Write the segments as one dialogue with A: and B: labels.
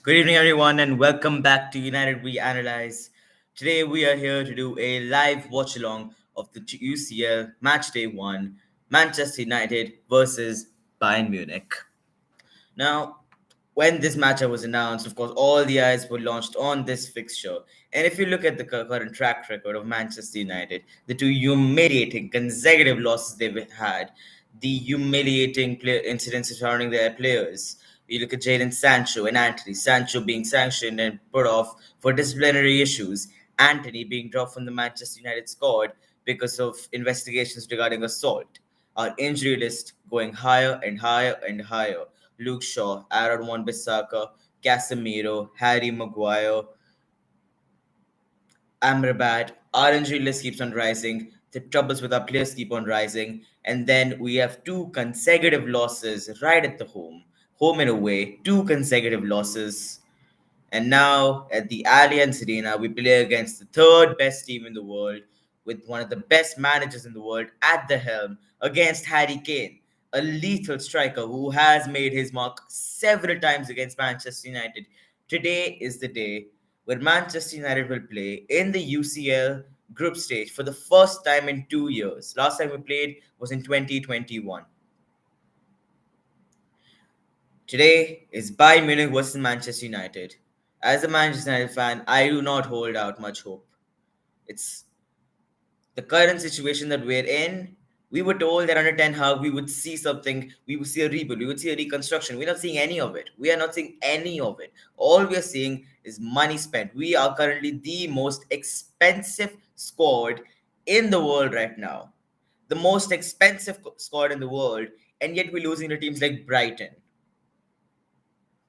A: Good evening, everyone, and welcome back to United We Analyze. Today, we are here to do a live watch along of the UCL Match Day 1 Manchester United versus Bayern Munich. Now, when this matchup was announced, of course, all the eyes were launched on this fixture. And if you look at the current track record of Manchester United, the two humiliating consecutive losses they've had, the humiliating incidents surrounding their players. You look at Jadon Sancho and Anthony. Sancho being sanctioned and put off for disciplinary issues. Anthony being dropped from the Manchester United squad because of investigations regarding assault. Our injury list going higher and higher and higher. Luke Shaw, Aaron Wan-Bissaka, Casemiro, Harry Maguire, Amrabat. Our injury list keeps on rising. The troubles with our players keep on rising. And then we have two consecutive losses right at the home and away, two consecutive losses. And now at the Allianz Arena, we play against the third best team in the world with one of the best managers in the world at the helm against Harry Kane, a lethal striker who has made his mark several times against Manchester United. Today is the day where Manchester United will play in the UCL group stage for the first time in 2 years. Last time we played was in 2021. Today is Bayern Munich versus Manchester United. As a Manchester United fan, I do not hold out much hope. It's the current situation that we're in. We were told that under Ten Hag we would see something, we would see a rebuild, we would see a reconstruction. We're not seeing any of it. We are not seeing any of it. All we are seeing is money spent. We are currently the most expensive squad in the world right now. The most expensive squad in the world, and yet we're losing to teams like Brighton.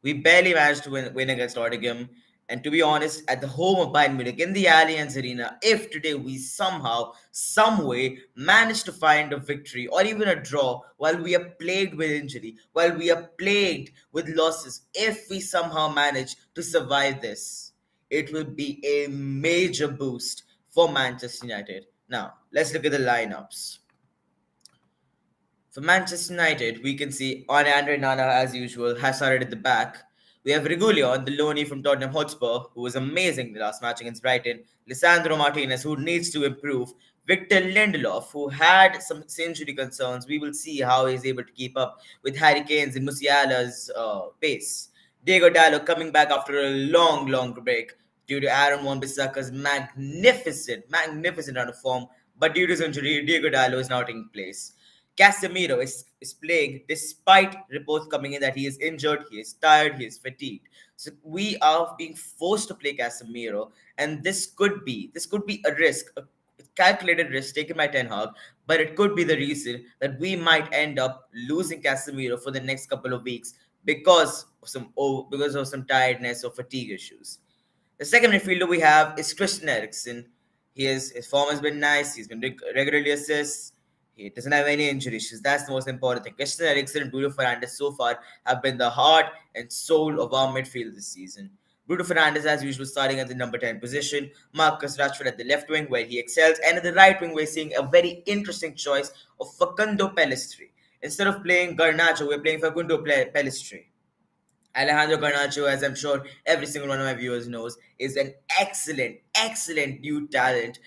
A: We barely managed to win against Nottingham. And to be honest, at the home of Bayern Munich in the Allianz Arena, if today we somehow, some way manage to find a victory or even a draw while we are plagued with injury, while we are plagued with losses, if we somehow manage to survive this, it will be a major boost for Manchester United. Now, let's look at the lineups. For Manchester United, we can see on Andre Nana, as usual, has started at the back. We have Regulion, the loanee from Tottenham Hotspur, who was amazing the last match against Brighton. Lisandro Martinez, who needs to improve. Victor Lindelof, who had some injury concerns. We will see how he's able to keep up with Harry Kane's and Musiala's pace. Diego Dallo coming back after a long, long break due to Aaron Wan-Bissaka's magnificent run of form. But due to his injury, Diego Dallo is now taking place. Casemiro is playing despite reports coming in that he is injured, he is tired, he is fatigued. So we are being forced to play Casemiro, and this could be a risk, a calculated risk taken by Ten Hag, but it could be the reason that we might end up losing Casemiro for the next couple of weeks because of some tiredness or fatigue issues. The second midfielder we have is Christian Eriksen. His form has been nice. He's been regularly assists. He doesn't have any injury issues. That's the most important thing. Christian Eriksen and Bruno Fernandes so far have been the heart and soul of our midfield this season. Bruno Fernandes, as usual, starting at the number 10 position. Marcus Rashford at the left wing, where he excels. And at the right wing, we're seeing a very interesting choice of Facundo Pellistri. Instead of playing Garnacho, we're playing Facundo Pellistri. Alejandro Garnacho, as I'm sure every single one of my viewers knows, is an excellent new talent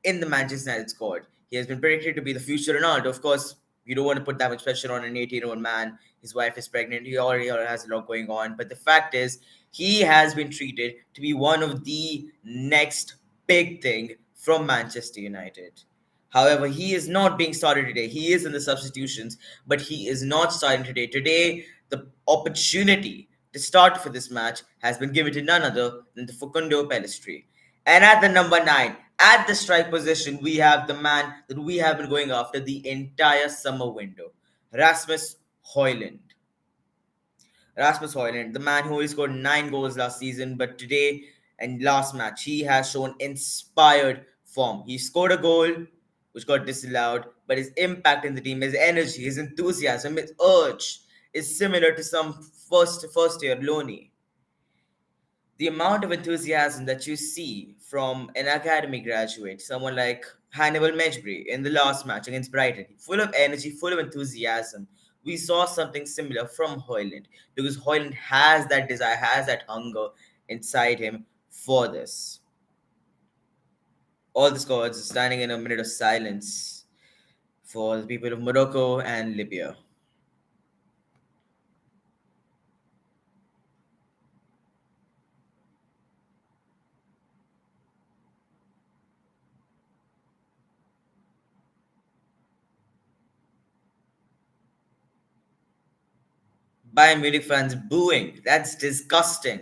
A: in the Manchester United squad. He has been predicted to be the future Ronaldo. Of course, you don't want to put that much pressure on an 18-year-old man. His wife is pregnant. He already has a lot going on. But the fact is, he has been treated to be one of the next big thing from Manchester United. However, he is not being started today. He is in the substitutions, but he is not starting today. Today, the opportunity to start for this match has been given to none other than the Facundo Pellistri. And at the number 9, at the strike position, we have the man that we have been going after the entire summer window, Rasmus Højlund. Rasmus Højlund, the man who only scored 9 goals last season, but today and last match, he has shown inspired form. He scored a goal, which got disallowed, but his impact in the team, his energy, his enthusiasm, his urge is similar to some first year loanee. The amount of enthusiasm that you see from an academy graduate, someone like Hannibal Mejbri in the last match against Brighton, full of energy, full of enthusiasm, we saw something similar from Hoyland because Hoyland has that desire, has that hunger inside him for this. All the squads standing in a minute of silence for the people of Morocco and Libya. Bayern Munich fans booing. That's disgusting.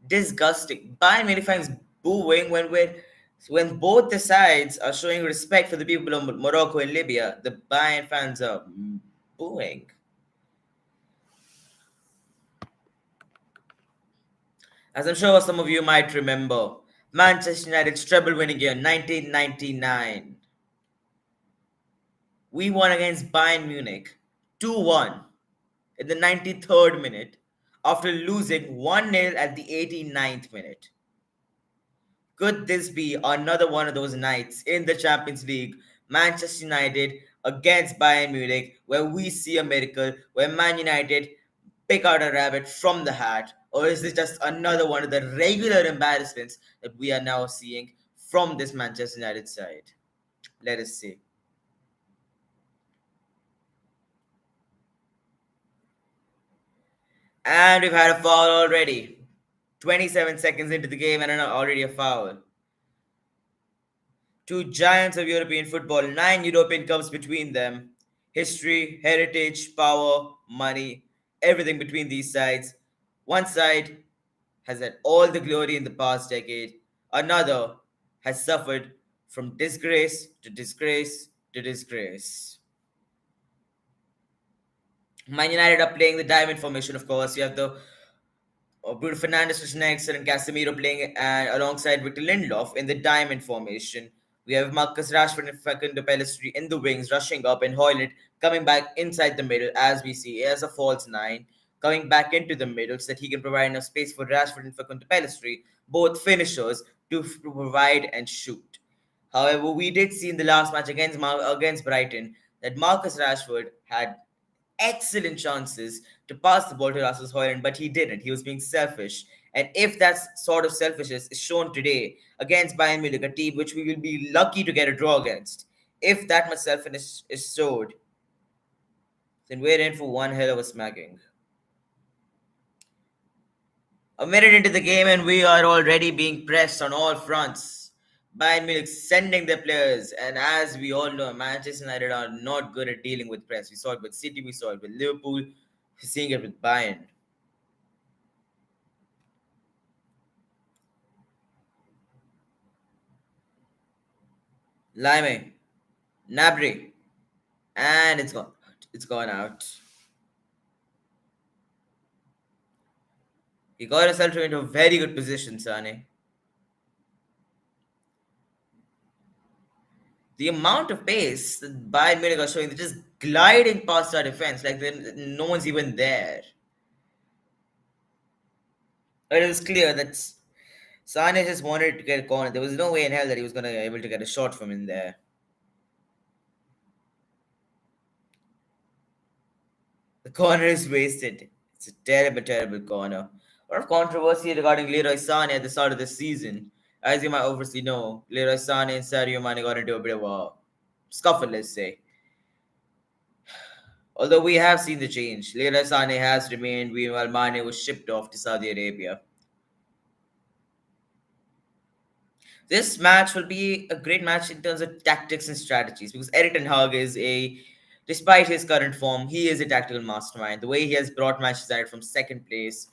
A: Disgusting. Bayern Munich fans booing when both the sides are showing respect for the people of Morocco and Libya. The Bayern fans are booing. As I'm sure some of you might remember, Manchester United's treble winning year 1999. We won against Bayern Munich 2-1 in the 93rd minute after losing 1-0 at the 89th minute. Could this be another one of those nights in the Champions League, Manchester United against Bayern Munich, where we see a miracle, where Man United pick out a rabbit from the hat? Or is this just another one of the regular embarrassments that we are now seeing from this Manchester United side? Let us see. And we've had a foul already. 27 seconds into the game and already a foul. Two giants of European football, 9 European Cups between them. History, heritage, power, money, everything between these sides. One side has had all the glory in the past decade, another has suffered from disgrace to disgrace to disgrace. Man United are playing the diamond formation, of course. You have the Bruno Fernandes, Christian Eriksen, and Casemiro playing alongside Victor Lindelof in the diamond formation. We have Marcus Rashford and Facundo Pellistri in the wings, rushing up, and Hoyland coming back inside the middle, as we see as a false nine, coming back into the middle so that he can provide enough space for Rashford and Facundo Pellistri, both finishers, to provide and shoot. However, we did see in the last match against Brighton that Marcus Rashford had excellent chances to pass the ball to Rasmus Højlund, but he didn't. He was being selfish. And if that sort of selfishness is shown today against Bayern Munich, a team which we will be lucky to get a draw against, if that much selfishness is showed, then we're in for one hell of a smacking. A minute into the game, and we are already being pressed on all fronts. Bayern Munich sending their players, and as we all know, Manchester United are not good at dealing with press. We saw it with City, we saw it with Liverpool, we're seeing it with Bayern. Lime, Nabry, and it's gone. It's gone out. He got himself into a very good position, Sane. The amount of pace that Bayern Munich are showing, they're just gliding past our defense like no one's even there. It was clear that Sane just wanted to get a corner. There was no way in hell that he was going to be able to get a shot from in there. The corner is wasted. It's a terrible, terrible corner. A lot of controversy regarding Leroy Sane at the start of the season. As you might obviously know, Leroy Sane and Sadio Mane got into a bit of a scuffle, let's say. Although we have seen the change, Leroy Sane has remained while Mane was shipped off to Saudi Arabia. This match will be a great match in terms of tactics and strategies because Erik ten Hag despite his current form, he is a tactical mastermind. The way he has brought Manchester United from seventh place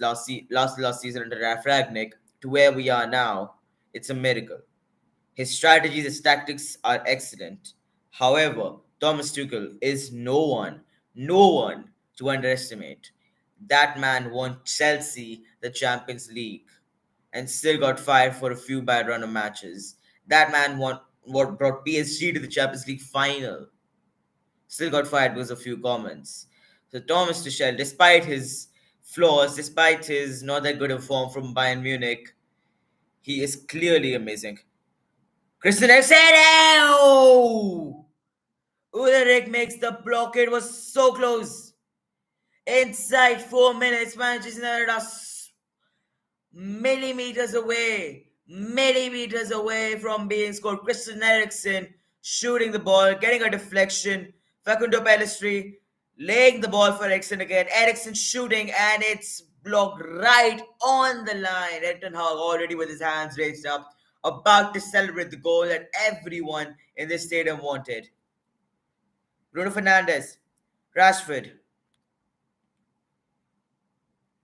A: last season under Ralf Ragnick to where we are now, it's a miracle. His strategies, his tactics are excellent. However, Thomas Tuchel is no one to underestimate. That man won Chelsea the Champions League and still got fired for a few bad run of matches. That man won what brought PSG to the Champions League final. Still got fired because of a few comments. So Thomas Tuchel, despite his flaws, despite his not that good of form from Bayern Munich, he is clearly amazing. Christian Eriksen! Ulrich makes the block. It was so close. Inside 4 minutes, Manchester United are millimeters away from being scored. Christian Eriksen shooting the ball, getting a deflection. Facundo Pellistri laying the ball for Eriksen again. Eriksen shooting, and it's blocked right on the line. Eton Hag already with his hands raised up, about to celebrate the goal that everyone in this stadium wanted. Bruno Fernandes, Rashford,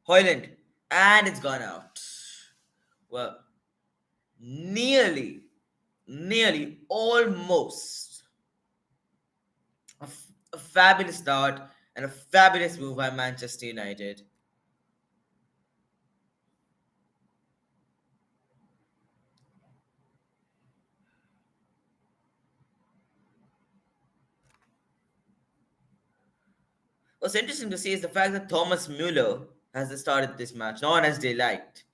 A: Hoyland, and it's gone out. Well, nearly, almost a fabulous start and a fabulous move by Manchester United. What's interesting to see is the fact that Thomas Müller has started this match, known as Delight,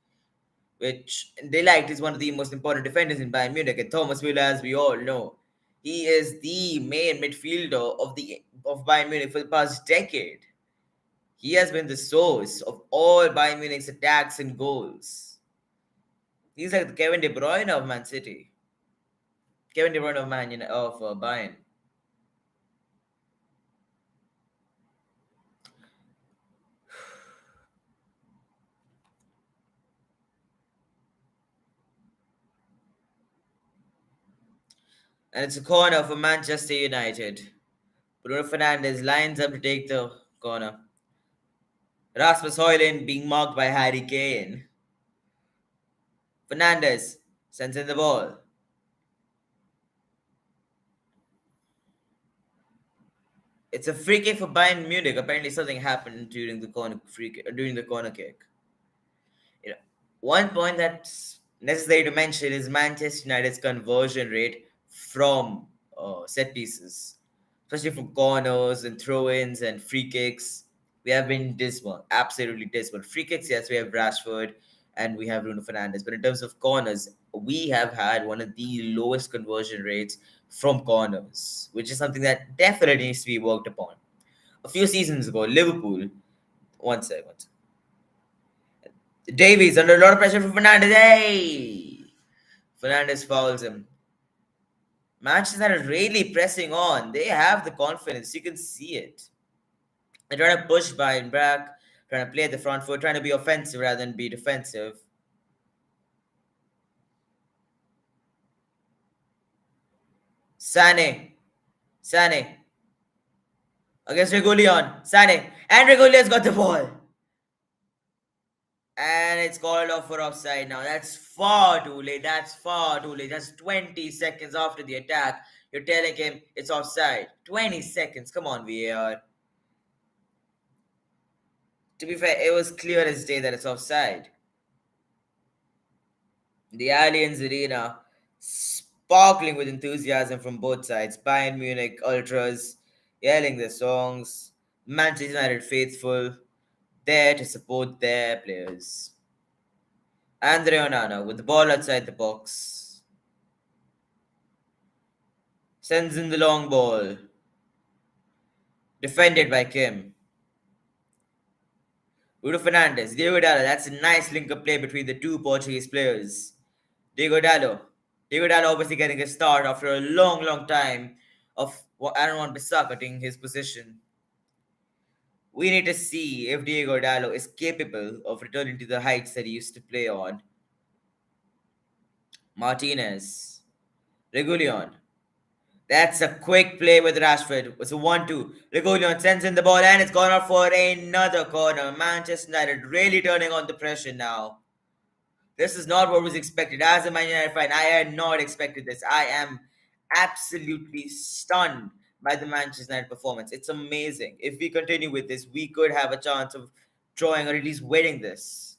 A: which Delight is one of the most important defenders in Bayern Munich, and Thomas Müller, as we all know, he is the main midfielder of Bayern Munich for the past decade. He has been the source of all Bayern Munich's attacks and goals. He's like the Kevin De Bruyne of Man City. Kevin De Bruyne of Bayern. And it's a corner for Manchester United. Bruno Fernandes lines up to take the corner. Rasmus Højlund being marked by Harry Kane. Fernandes sends in the ball. It's a free kick for Bayern Munich. Apparently, something happened during the corner kick. You know, one point that's necessary to mention is Manchester United's conversion rate from set pieces, especially from corners and throw-ins and free kicks. We have been dismal, absolutely dismal. Free kicks, yes, we have Rashford and we have Bruno Fernandes, but in terms of corners, we have had one of the lowest conversion rates from corners, which is something that definitely needs to be worked upon. A few seasons ago, Liverpool, one second. Davies under a lot of pressure from Fernandes. Hey! Fernandes fouls him. Manchester United really pressing on. They have the confidence. You can see it. They're trying to push Bayern back, trying to play at the front foot, trying to be offensive rather than be defensive. Sane against Regulion. Sane. And Regulion's got the ball. And it's called off for offside now. That's far too late. That's 20 seconds after the attack. You're telling him it's offside. 20 seconds. Come on, VAR. To be fair, it was clear as day that it's offside. The Allianz Arena, sparkling with enthusiasm from both sides. Bayern Munich ultras yelling their songs. Manchester United faithful there to support their players. Andre Onana with the ball outside the box. Sends in the long ball. Defended by Kim. Bruno Fernandes, Diego Dallo. That's a nice link-up play between the two Portuguese players. Diego Dallo. Diego Dallo obviously getting a start after a long time of Aaron Wan-Bissaka taking his position. We need to see if Diego Dallo is capable of returning to the heights that he used to play on. Martinez. Regulion. That's a quick play with Rashford. It's a 1-2. Regulion sends in the ball and it's gone out for another corner. Manchester United really turning on the pressure now. This is not what was expected. As a Man United fan, I had not expected this. I am absolutely stunned by the Manchester United performance. It's amazing. If we continue with this, we could have a chance of drawing or at least winning this.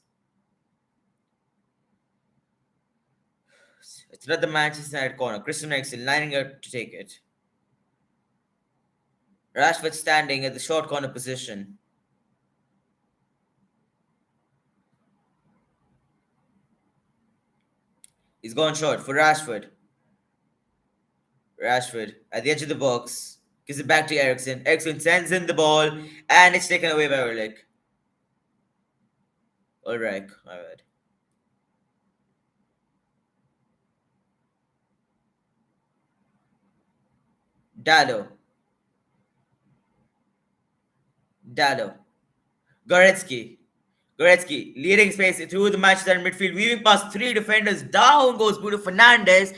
A: It's not the Manchester United corner. Christian Eriksen lining up to take it. Rashford standing at the short corner position. He's gone short for Rashford. Rashford at the edge of the box. Gives it back to Ericsson. Ericsson sends in the ball, and it's taken away by Ulrich. Ulrich, my bad. Dallo. Dallo. Goretzky. Goretzky leading space through the Manchester midfield, weaving past three defenders. Down goes Bruno Fernandes.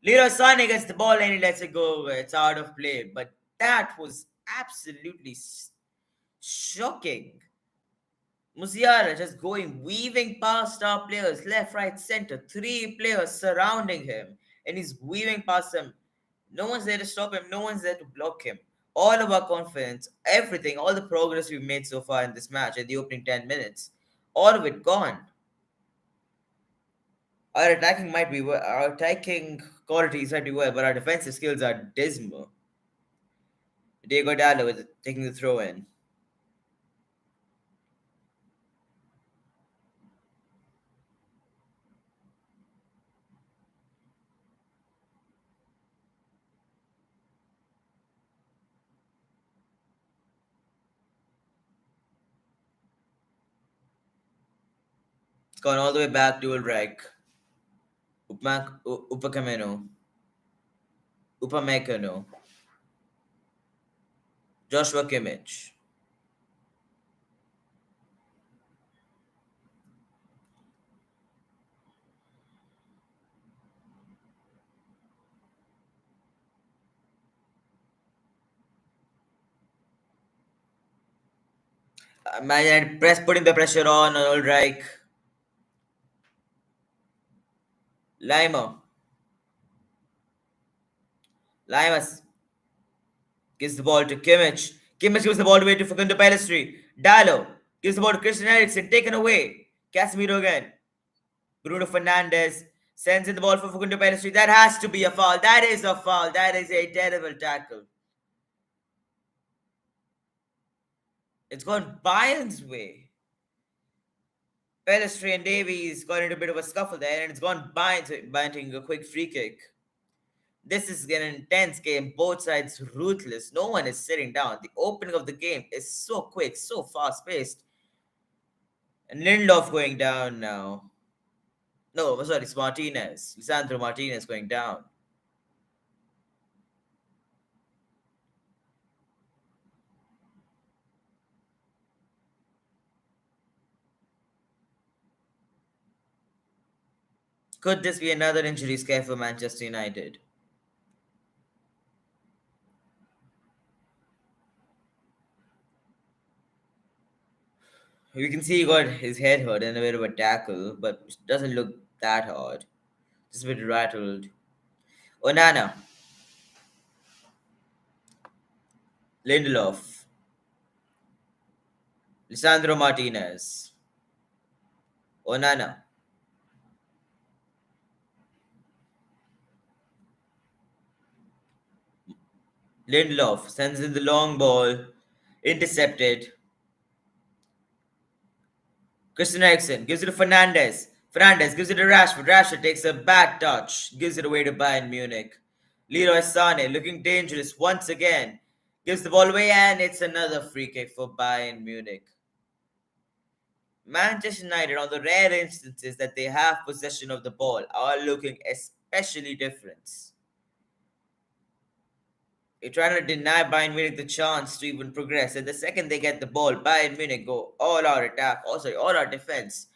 A: Leroy Sané gets the ball and he lets it go. It's out of play. But that was absolutely shocking. Musiala just going, weaving past our players, left, right, center. Three players surrounding him. And he's weaving past them. No one's there to stop him. No one's there to block him. All of our confidence, everything, all the progress we've made so far in this match in the opening 10 minutes, all of it gone. Our attacking qualities might be well, but our defensive skills are dismal. Diego Dallo is taking the throw in. It's gone all the way back to Ulrich. Upamecano. Upamecano. Joshua Kimmich. Man, putting the pressure on Ulrich. Lima. Lima gives the ball to Kimmich. Kimmich gives the ball away to Facundo Pellistri. Dallo gives the ball to Christian Eriksen. Taken away. Casemiro again. Bruno Fernandes sends in the ball for Facundo Pellistri. That has to be a foul. That is a foul. That is a terrible tackle. It's gone Bayern's way. Pellistri and Davies got into a bit of a scuffle there, and it's gone Bayern taking a quick free kick. This is an intense game. Both sides ruthless. No one is sitting down. The opening of the game is so quick, so fast paced. And Lindelof going down now. No, sorry, it's Martinez. Lisandro Martinez going down. Could this be another injury scare for Manchester United? We can see he got his head hurt in a bit of a tackle, but it doesn't look that hard. Just a bit rattled. Onana. Lindelof. Lisandro Martinez. Onana. Lindelof sends in the long ball. Intercepted. Christian Eriksen gives it to Fernandes. Fernandes gives it to Rashford. Rashford takes a bad touch. Gives it away to Bayern Munich. Leroy Sané looking dangerous once again. Gives the ball away and it's another free kick for Bayern Munich. Manchester United, on the rare instances that they have possession of the ball, are looking especially different. They're trying to deny Bayern Munich the chance to even progress. And the second they get the ball, Bayern Munich go all out attack, all out defense,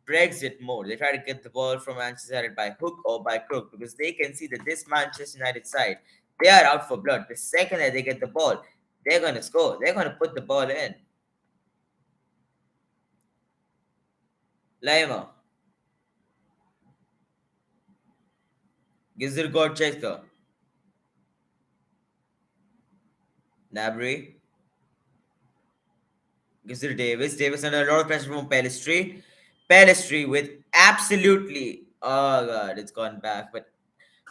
A: Brexit mode. They try to get the ball from Manchester United by hook or by crook because they can see that this Manchester United side, they are out for blood. The second that they get the ball, they're going to score. They're going to put the ball in. Lima gives it to Gorcheska. Nabry gives it to Davis. Davis under a lot of pressure from Pellistri. Pellistri with absolutely, oh god, it's gone back. But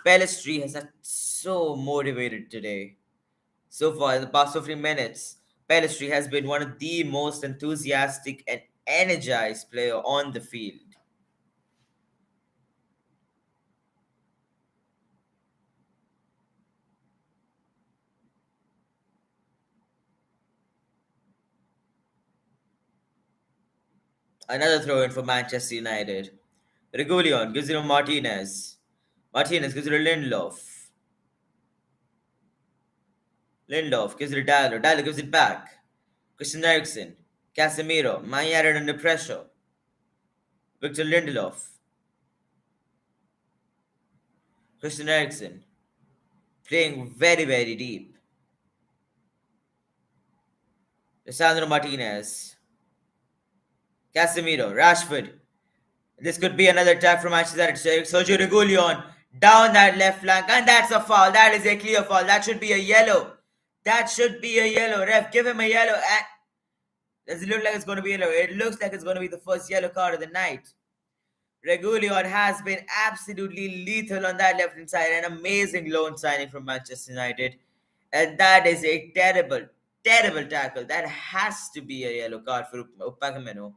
A: Pellistri has not so motivated today. So far, in the past 15 minutes, Pellistri has been one of the most enthusiastic and energized player on the field. Another throw in for Manchester United. Regulion gives it to Martinez. Martinez gives it to Lindelof. Lindelof gives it to Dallo. Dallo gives it back. Christian Eriksen. Casemiro. Man United under pressure. Victor Lindelof. Christian Eriksen. Playing very, very deep. Lisandro Martinez. Casemiro. Rashford. This could be another attack from Manchester United. Sergio Regulion down that left flank, and that's a foul. That is a clear foul. That should be a yellow. That should be a yellow. Ref, give him a yellow. And does it look like it's going to be a yellow? It looks like it's going to be the first yellow card of the night. Regulion has been absolutely lethal on that left hand side. An amazing loan signing from Manchester United. And that is a terrible, terrible tackle. That has to be a yellow card for Upamecano.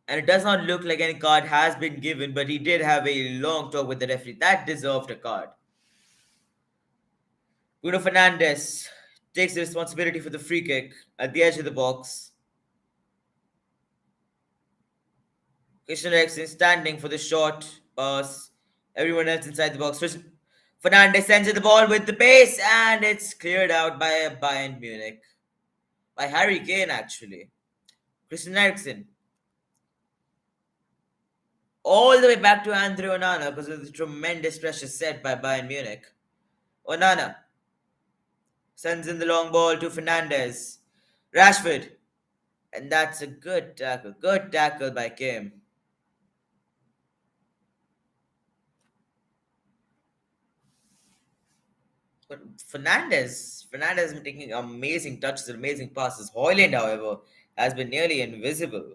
A: And it does not look like any card has been given, but he did have a long talk with the referee. That deserved a card. Bruno Fernandes takes the responsibility for the free kick at the edge of the box. Christian Eriksen standing for the short pass. Everyone else inside the box. Fernandes sends it the ball with the pace, and it's cleared out by Bayern Munich. By Harry Kane, actually. Christian Eriksen. All the way back to Andre Onana because of the tremendous pressure set by Bayern Munich. Onana sends in the long ball to Fernandes. Rashford. And that's a good tackle. Good tackle by Kim. But Fernandes has been taking amazing touches, amazing passes. Hoyland, however, has been nearly invisible.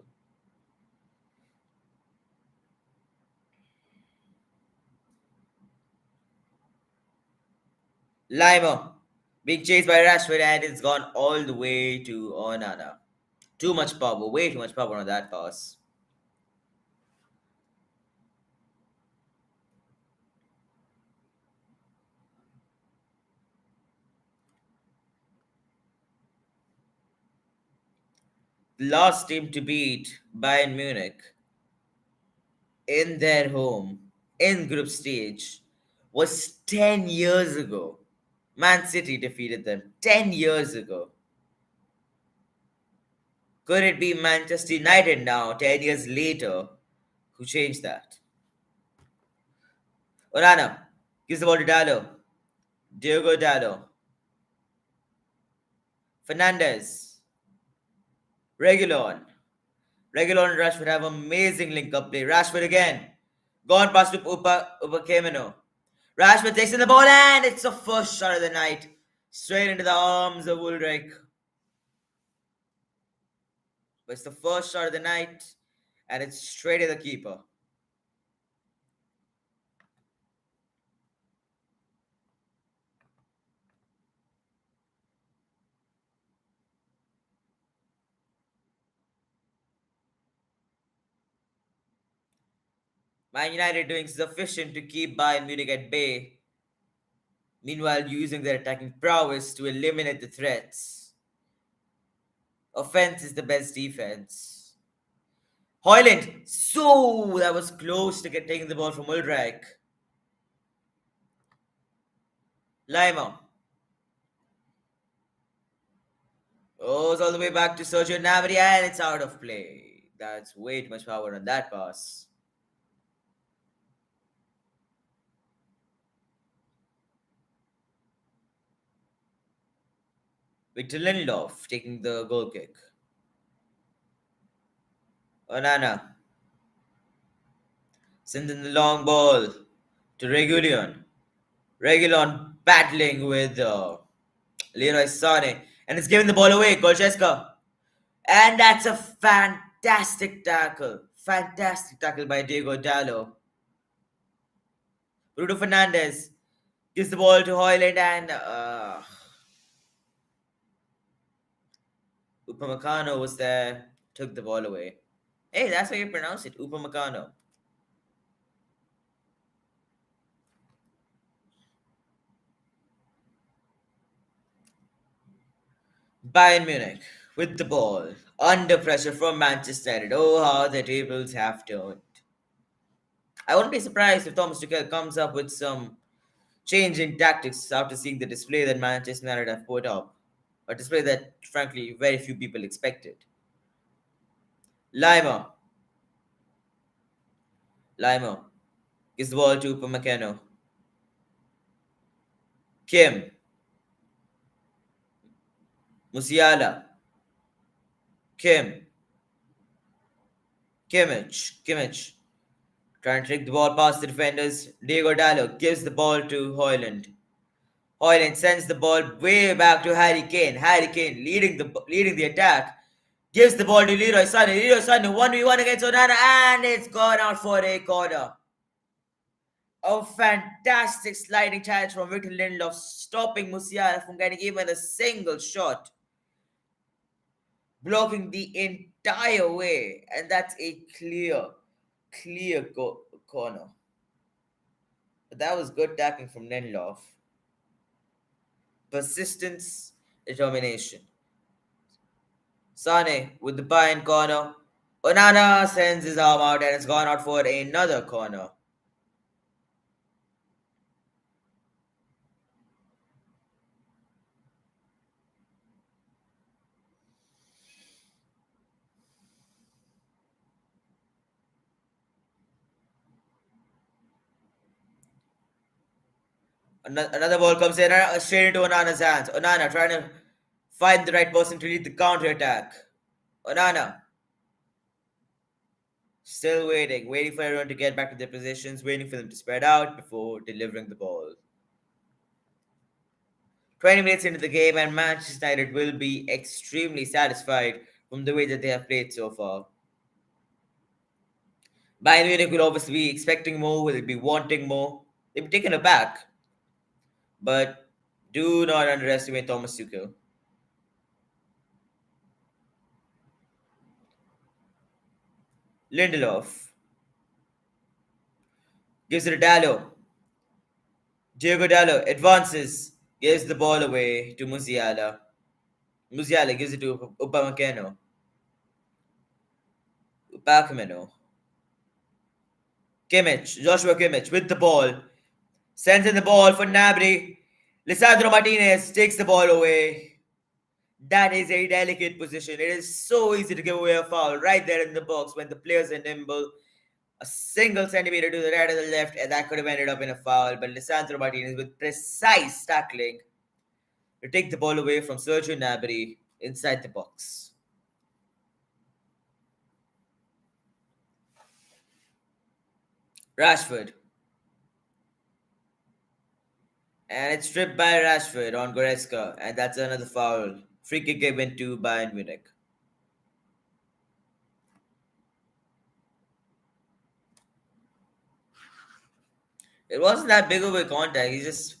A: Lima being chased by Rashford, and it's gone all the way to Onana. Too much power, way too much power on that pass. The last team to beat Bayern Munich in their home in group stage was 10 years ago. Man City defeated them 10 years ago. Could it be Manchester United now, 10 years later, who changed that? Onana gives the ball to Dallo. Diogo Dallo. Fernandez. Regulon. Regulon and Rashford have amazing link-up play. Rashford again. Gone past to Upamecano. Rashford takes in the ball, and it's the first shot of the night. Straight into the arms of Ulrich. But it's the first shot of the night, and it's straight at the keeper. Man United doing sufficient to keep Bayern Munich at bay, meanwhile using their attacking prowess to eliminate the threats. Offense is the best defense. Hoyland, so that was close to taking the ball from Ulrich. Lima. Goes all the way back to Sergio Gnabry, and it's out of play. That's way too much power on that pass. Victor Lindelof taking the goal kick. Onana sends in the long ball to Regulion. Regulon battling with Leroy Sané, and it's giving the ball away. Golcheska. And that's a fantastic tackle. Fantastic tackle by Diego Dallo. Bruno Fernandes gives the ball to Hoyland, and Upamecano was there, took the ball away. Hey, that's how you pronounce it, Upamecano. Bayern Munich with the ball, under pressure from Manchester United. Oh, how the tables have turned. I wouldn't be surprised if Thomas Tuchel comes up with some change in tactics after seeing the display that Manchester United have put up. A display that, frankly, very few people expected. Lima. Lima gives the ball to Upamecano. Kim. Musiala. Kim. Kimmich. Trying to take the ball past the defenders. Diego Dallo gives the ball to Hoyland. Hoyland sends the ball way back to Harry Kane. Harry Kane leading the attack. Gives the ball to Leroy Sané. Leroy Sané 1v1 against Onana, and it's gone out for a corner. A fantastic sliding challenge from Victor Lindelof, stopping Musiala from getting even a single shot, blocking the entire way, and that's a clear corner. But that was good tackling from Lindelof. Persistence, determination. Sane with the Bayern corner. Onana sends his arm out and it's gone out for another corner. Another ball comes in straight into Onana's hands. Onana trying to find the right person to lead the counter attack. Onana still waiting for everyone to get back to their positions, waiting for them to spread out before delivering the ball. 20 minutes into the game, and Manchester United will be extremely satisfied from the way that they have played so far. Bayern Munich will obviously be expecting more, will be wanting more. They'll be taken aback, but do not underestimate Thomas Tuchel. Lindelof gives it to Dallo. Diego Dallo advances, gives the ball away to Musiala. Musiala gives it to Upamecano. Upamecano. Joshua Kimmich with the ball. Sends in the ball for Nabry. Lisandro Martinez takes the ball away. That is a delicate position. It is so easy to give away a foul right there in the box when the players are nimble. A single centimeter to the right or the left, and that could have ended up in a foul. But Lisandro Martinez with precise tackling to take the ball away from Sergio Gnabry inside the box. Rashford. And it's stripped by Rashford on Goretzka, and that's another foul. Free kick given to Bayern Munich. It wasn't that big of a contact. He's just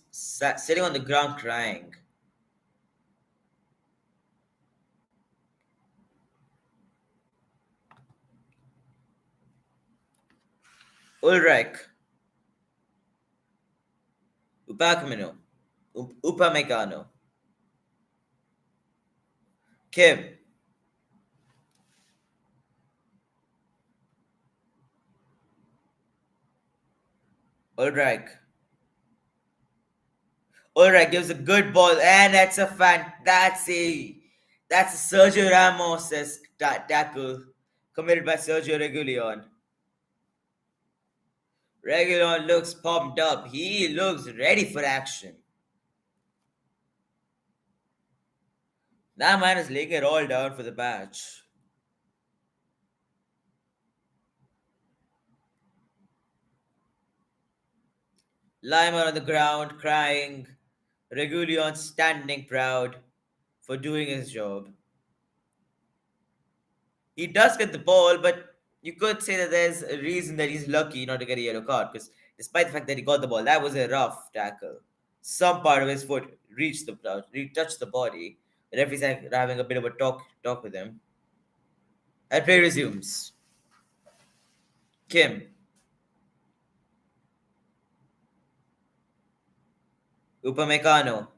A: sitting on the ground crying. Ulreich. Upamecano. Kim. Ulreich. Ulreich gives a good ball, and that's a Sergio Ramos tackle committed by Sergio Regulion. Regulion looks pumped up. He looks ready for action. That man is laying it all down for the match. Lima on the ground crying. Regulion standing proud for doing his job. He does get the ball, but you could say that there's a reason that he's lucky not to get a yellow card because despite the fact that he got the ball, that was a rough tackle. Some part of his foot touched the body. The referee's having a bit of a talk with him. And play resumes. Kim. Upamecano.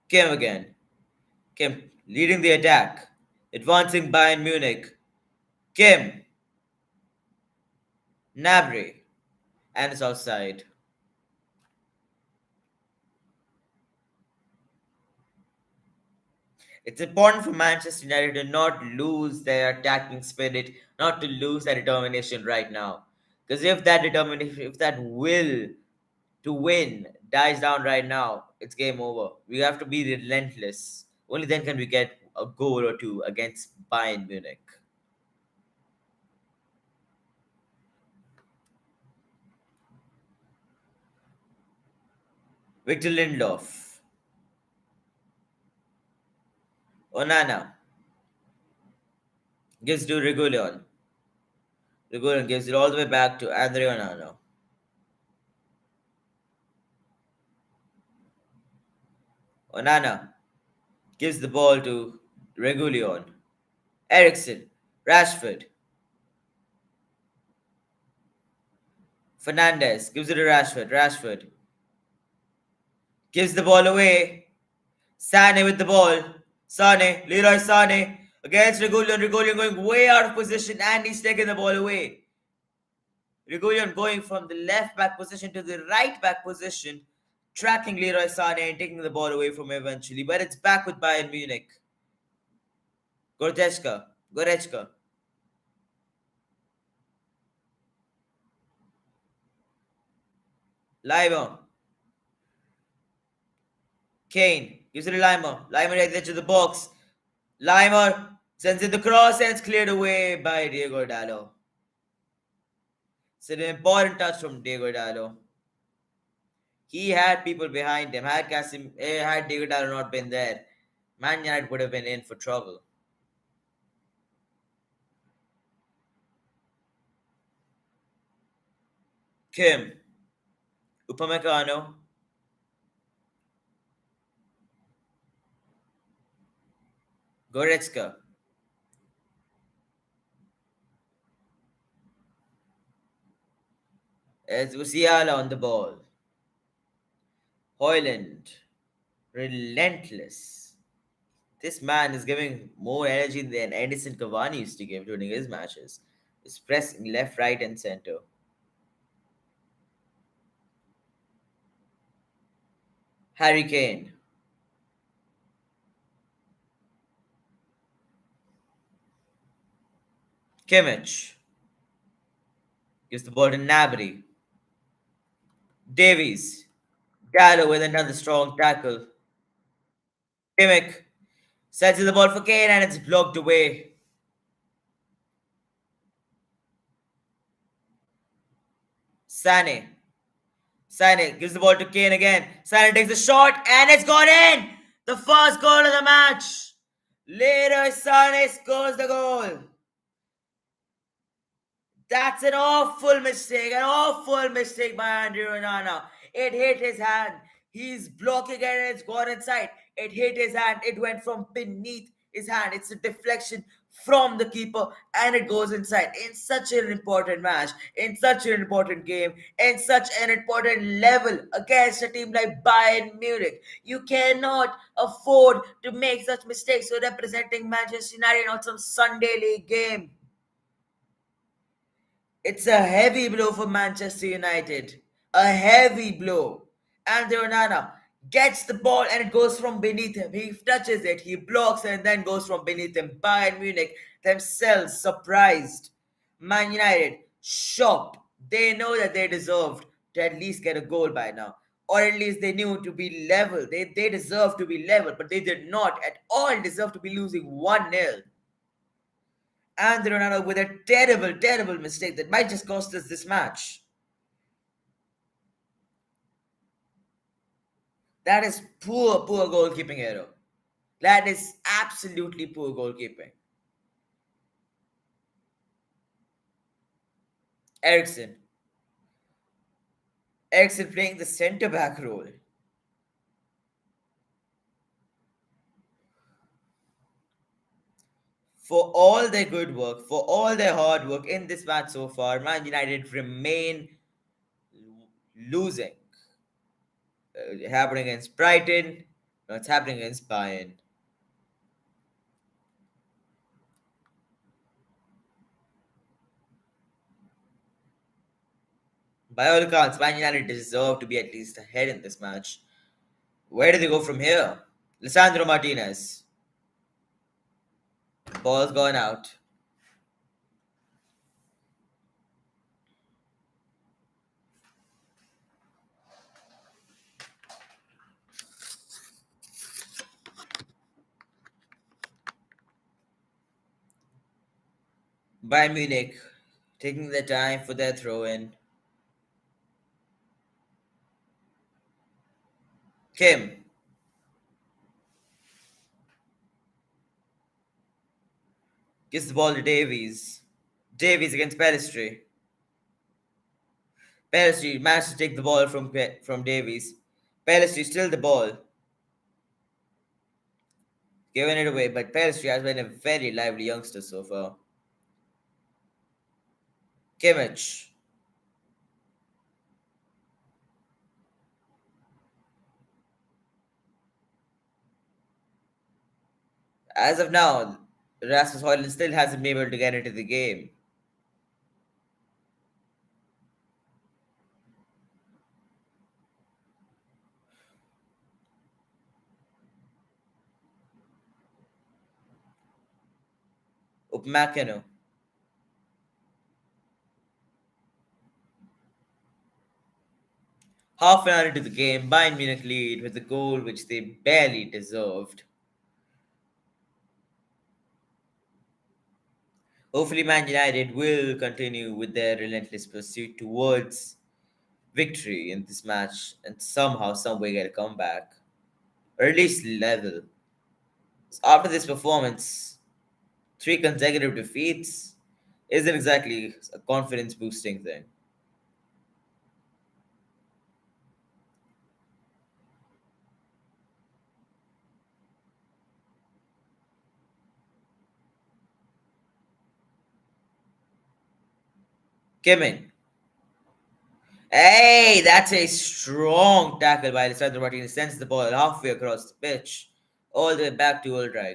A: Kim again. Kim leading the attack, advancing Bayern Munich. Kim, Nabry, and it's outside. It's important for Manchester United to not lose their attacking spirit, not to lose their determination right now. Because if that determination, if that will to win dies down right now, it's game over. We have to be relentless. Only then can we get a goal or two against Bayern Munich. Victor Lindelof, Onana gives to Regulion. Regulion gives it all the way back to Andre Onana. Onana gives the ball to Regulion. Ericsson, Rashford, Fernandez gives it to Rashford. Rashford gives the ball away. Sane with the ball. Sane, Leroy Sane against Regulion. Regulion going way out of position and he's taking the ball away. Regulion going from the left back position to the right back position, tracking Leroy Sane and taking the ball away from him eventually. But it's back with Bayern Munich. Goretzka, Lima, Kane gives it to Lima. Lima takes it to the box. Lima sends it the cross and it's cleared away by Diego Dallo. It's an important touch from Diego Dallo. He had people behind him. Had Diego Dallo not been there, Man United would have been in for trouble. Kim, Upamecano, Goretzka, it's Musiala on the ball. Hoyland, relentless. This man is giving more energy than Edison Cavani used to give during his matches. He's pressing left, right, and center. Harry Kane, Kimmich gives the ball to Nabry. Davies, Gallo with another strong tackle. Kimmich sets the ball for Kane and it's blocked away. Sane. Sane gives the ball to Kane again. Sane takes the shot and it's gone in. The first goal of the match. Later, Sane scores the goal. That's an awful mistake by Andrew Onana. It hit his hand. He's blocking and it's gone inside. It hit his hand. It went from beneath his hand. It's a deflection from the keeper and it goes inside. In such an important match, in such an important game, in such an important level against a team like Bayern Munich, you cannot afford to make such mistakes. So representing Manchester United on some Sunday league game. It's a heavy blow for Manchester United. A heavy blow. Andre Onana gets the ball and it goes from beneath him. He touches it, he blocks and then goes from beneath him. Bayern Munich themselves surprised. Man United shocked. They know that they deserved to at least get a goal by now. Or at least they knew to be level. They deserved to be level, but they did not at all deserve to be losing 1-0. And Ronaldo with a terrible, terrible mistake that might just cost us this match. That is poor, poor goalkeeping error. That is absolutely poor goalkeeping. Ericsson. Ericsson playing the centre back role. For all their good work, for all their hard work in this match so far, Man United remain losing. Happening against Brighton, now it's happening against Bayern. By all accounts, Man United deserve to be at least ahead in this match. Where do they go from here? Lisandro Martinez. Ball's gone out. Bayern Munich taking their time for their throw in. Kim gives the ball to Davies. Davies against Pellistri. Pellistri managed to take the ball from Davies. Pellistri still the ball. Giving it away, but Pellistri has been a very lively youngster so far. Kimmich. As of now, Rasmus Højlund still hasn't been able to get into the game. Upmakino. Half an hour into the game, Bayern Munich lead with a goal which they barely deserved. Hopefully, Man United will continue with their relentless pursuit towards victory in this match and somehow, someway get a comeback. Or at least level. So after this performance, three consecutive defeats isn't exactly a confidence boosting thing. Kimming. Hey, that's a strong tackle by Alessandro Martinez. Sends the ball halfway across the pitch, all the way back to Ulreich.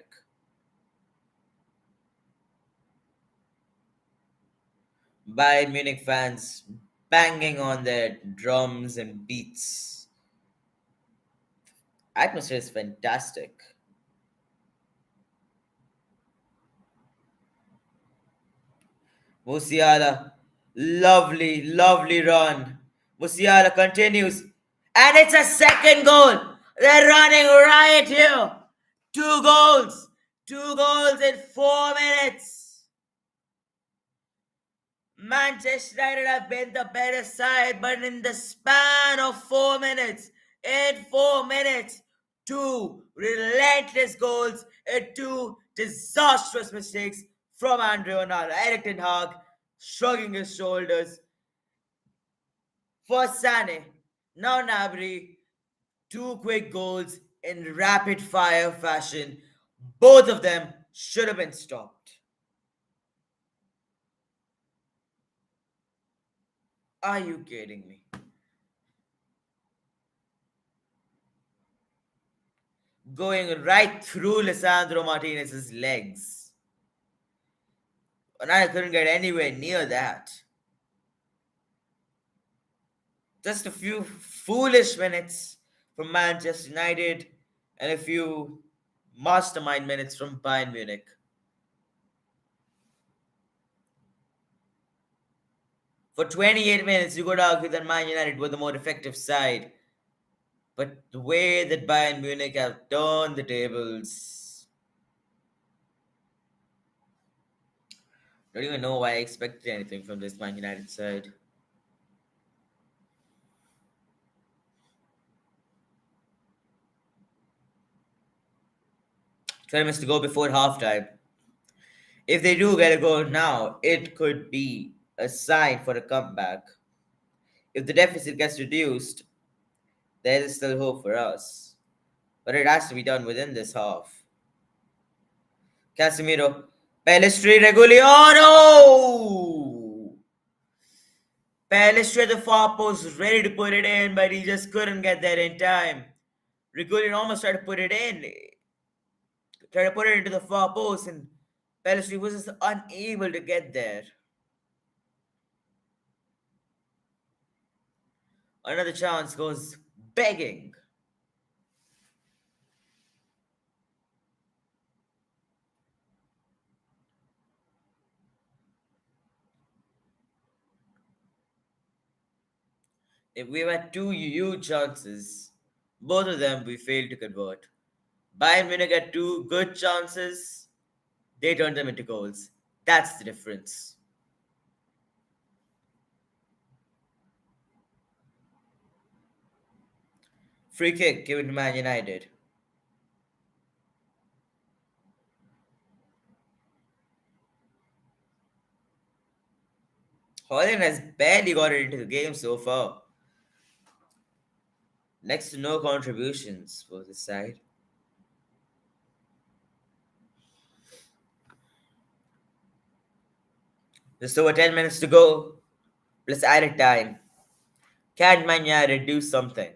A: Bayern Munich fans banging on their drums and beats. Atmosphere is fantastic. Musiala, lovely, lovely run. Musiala continues, and it's a second goal. They're running right here. Two goals. Two goals in 4 minutes. Manchester United have been the better side, but in the span of 4 minutes, in 4 minutes, two relentless goals and two disastrous mistakes from Andre Onana. Eric Ten Hag shrugging his shoulders. First Sane, now Nabry, two quick goals in rapid fire fashion. Both of them should have been stopped. Are you kidding me? Going right through Lisandro Martinez's legs. And I couldn't get anywhere near that. Just a few foolish minutes from Manchester United and a few mastermind minutes from Bayern Munich. For 28 minutes, you could argue that Man United were the more effective side. But the way that Bayern Munich have turned the tables, don't even know why I expected anything from this Man United side. 12 minutes to go before halftime. If they do get a goal now, it could be a sign for a comeback. If the deficit gets reduced, there is still hope for us. But it has to be done within this half. Casemiro, Pellistri, Reguliano! Pellistri at the far post was ready to put it in, but he just couldn't get there in time. Reguliano almost tried to put it in, tried to put it into the far post, and Pellistri was just unable to get there. Another chance goes begging. If we had two huge chances, both of them we failed to convert. Bayern Munich had two good chances, they turned them into goals. That's the difference. Free kick given to Man United. Holland has barely got it into the game so far. Next to no contributions for this side. Just over 10 minutes to go, plus added time. Can Man United do something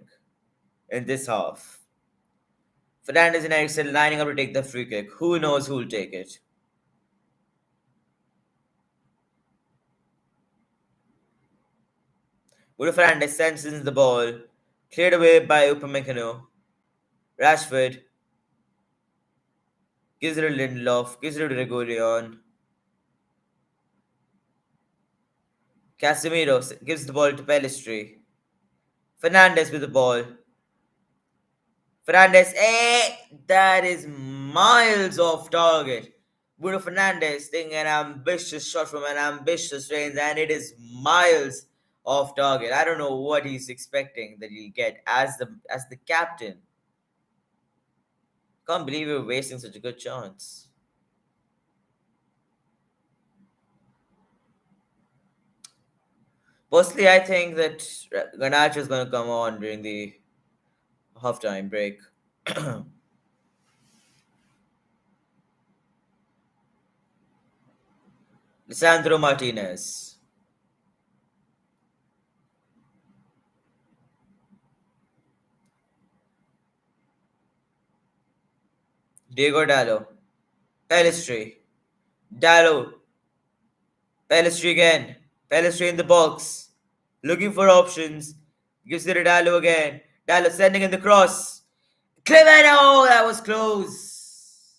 A: in this half? Fernandes and Eriksson lining up to take the free kick. Who knows who'll take it? Bruno Fernandes sends in the ball, cleared away by Upamecano. Rashford gives it to Lindelof, gives it to Regulion. Casemiro gives the ball to Pellistri. Fernandes with the ball. Fernandes, that is miles off target. Bruno Fernandes taking an ambitious shot from an ambitious range, and it is miles off target. I don't know what he's expecting that he'll get as the captain. Can't believe we're wasting such a good chance. Personally, I think that Garnacho is going to come on during the halftime break. Lisandro Martinez, Diego Dallo, Pellistri, Dallo, Pellistri again, Pellistri in the box, looking for options, gives it to Dallo again. Dallo sending in the cross. Clemeno, that was close.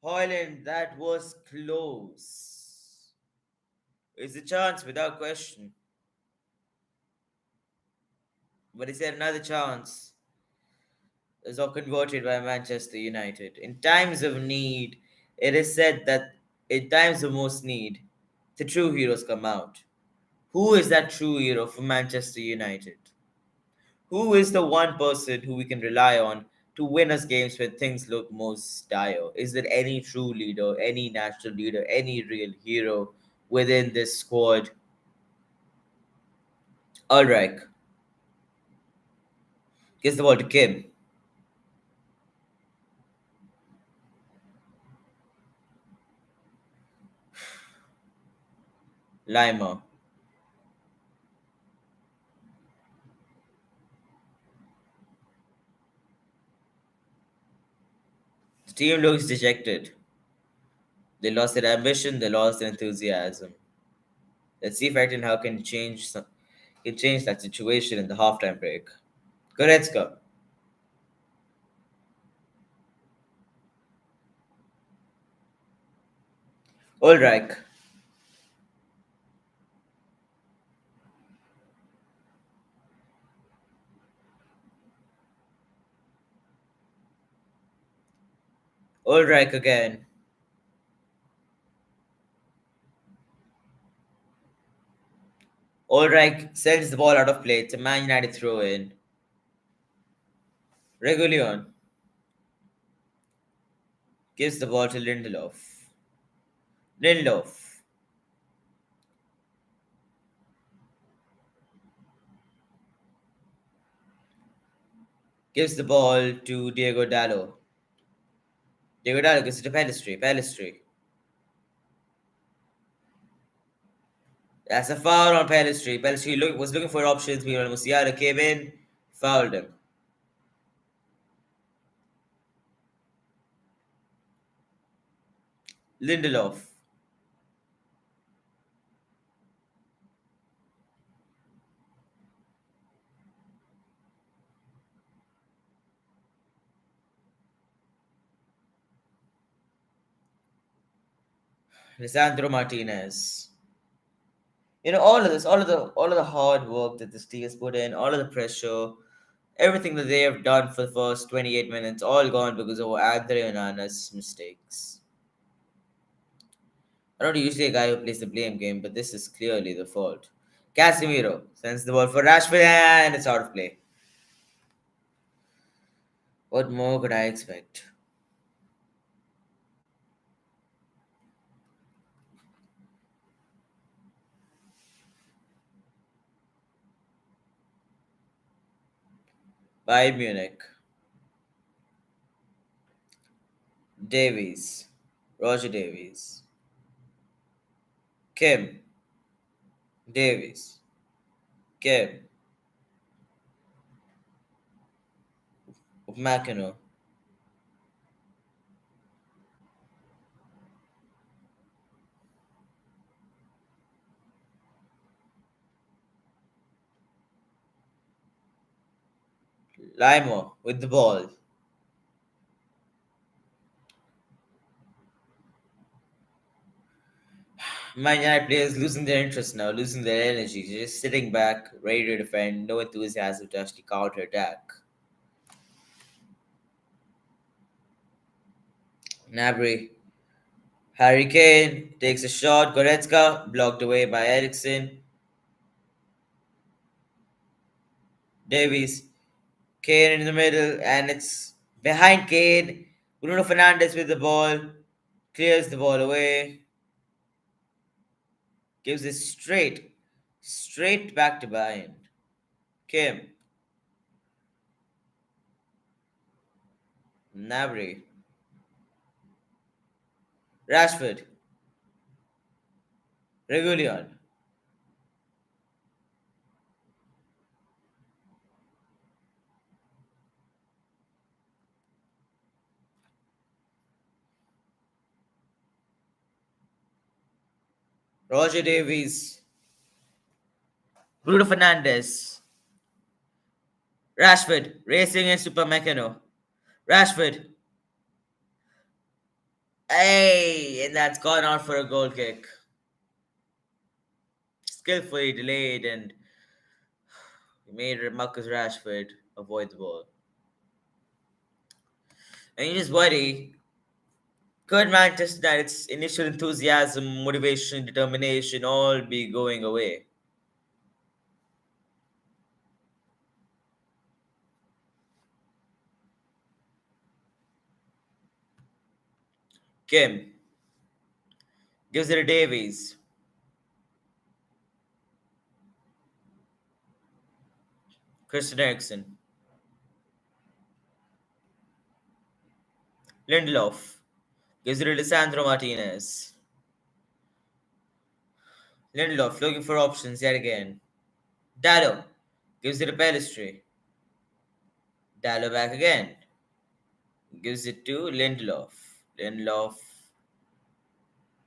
A: Hoyland, that was close. It's a chance without question. But is there another chance? Is all converted by Manchester United. In times of need, it is said that in times of most need, the true heroes come out. Who is that true hero for Manchester United? Who is the one person who we can rely on to win us games when things look most dire? Is there any true leader, any natural leader, any real hero within this squad? Ulrich gives the ball to Kim. Lima. The team looks dejected. They lost their ambition, they lost their enthusiasm. Let's see if Acton how can change that situation in the halftime break. Goretzka. Ulrich. Ulrich again. Ulrich sends the ball out of play. It's a Man United throw in. Regulion gives the ball to Lindelof. Lindelof gives the ball to Diego Dallo. Diego Dallo gives it to Pellistri. Pellistri. That's a foul on Pellistri. Pellistri was looking for options. Meanwhile, Musiala came in, fouled him. Lindelof. Lisandro Martinez. All of the hard work that this team has put in, all of the pressure, everything that they have done for the first 28 minutes, all gone because of Andre Onana's mistakes. I'm not usually a guy who plays the blame game, but this is clearly the fault. Casemiro sends the ball for Rashford and it's out of play. What more could I expect? Bayern Munich. Davies. Roger Davies. Kim. Davies. Kim. McEnroe. Limo with the ball. Man United players losing their interest now, losing their energy, just sitting back, ready to defend, no enthusiasm to actually counter attack. Nabry. Harry Kane takes a shot. Goretzka blocked away by Ericsson. Davies. Kane in the middle, and it's behind Kane. Bruno Fernandes with the ball. Clears the ball away. Gives it straight back to Bayern. Kim. Nabry. Rashford. Regulion. Roger Davies. Bruno Fernandes. Rashford racing in Super Meccano. Rashford. Hey, and that's gone out for a goal kick. Skillfully delayed and made Marcus Rashford avoid the ball. And you just worry, could Manchester United's initial enthusiasm, motivation, determination all be going away? Kim gives it to Davies. Christian Eriksen. Lindelof gives it to Lisandro Martinez. Lindelof looking for options yet again. Dallo gives it to Pellistri. Dallo back again. Gives it to Lindelof. Lindelof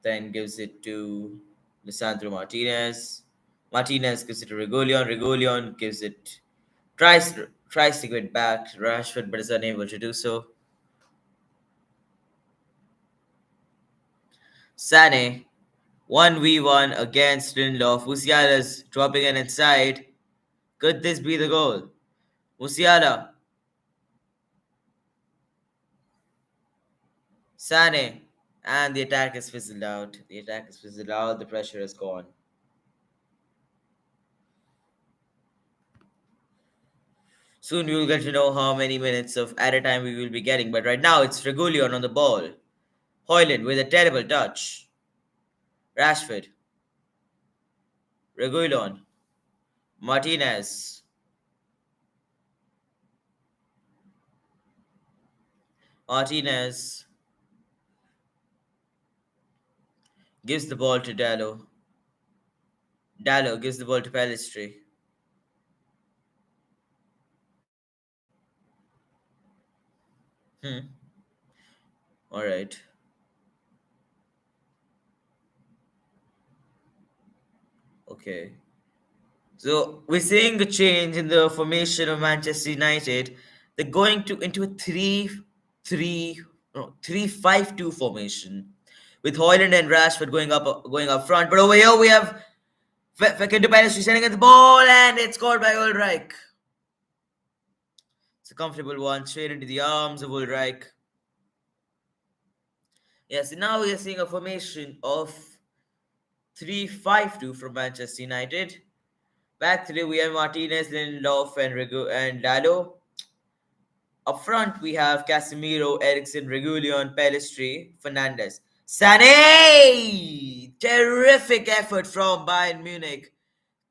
A: then gives it to Lisandro Martinez. Martinez gives it to Regulion. Regulion gives it tries to give it back to Rashford, but is unable to do so. Sane 1v1 against Lindelof. Musiala's dropping it inside. Could this be the goal? Musiala. Sane. And the attack is fizzled out. The attack is fizzled out. The pressure is gone. Soon we will get to know how many minutes of at a time we will be getting, but right now it's Regulion on the ball. Hoyland with a terrible touch. Rashford. Regulion. Martinez. Martinez gives the ball to Dallo. Dallo gives the ball to Pellistri. Hmm. All right. Okay. So we're seeing a change in the formation of Manchester United. They're going to into a 3-3, no, 3-5-2 formation with Hoyland and Rashford going up front. But over here we have Fekir Palace sending at the ball, and it's scored by Ulreich. It's a comfortable one, straight into the arms of Ulreich. Yes, and now we are seeing a formation of 3-5-2 from Manchester United. Back three, we have Martinez, Lindelof, and Dallo. Up front, we have Casemiro, Ericsson, Regulion, Pellistri, Fernandez. Sané! Terrific effort from Bayern Munich.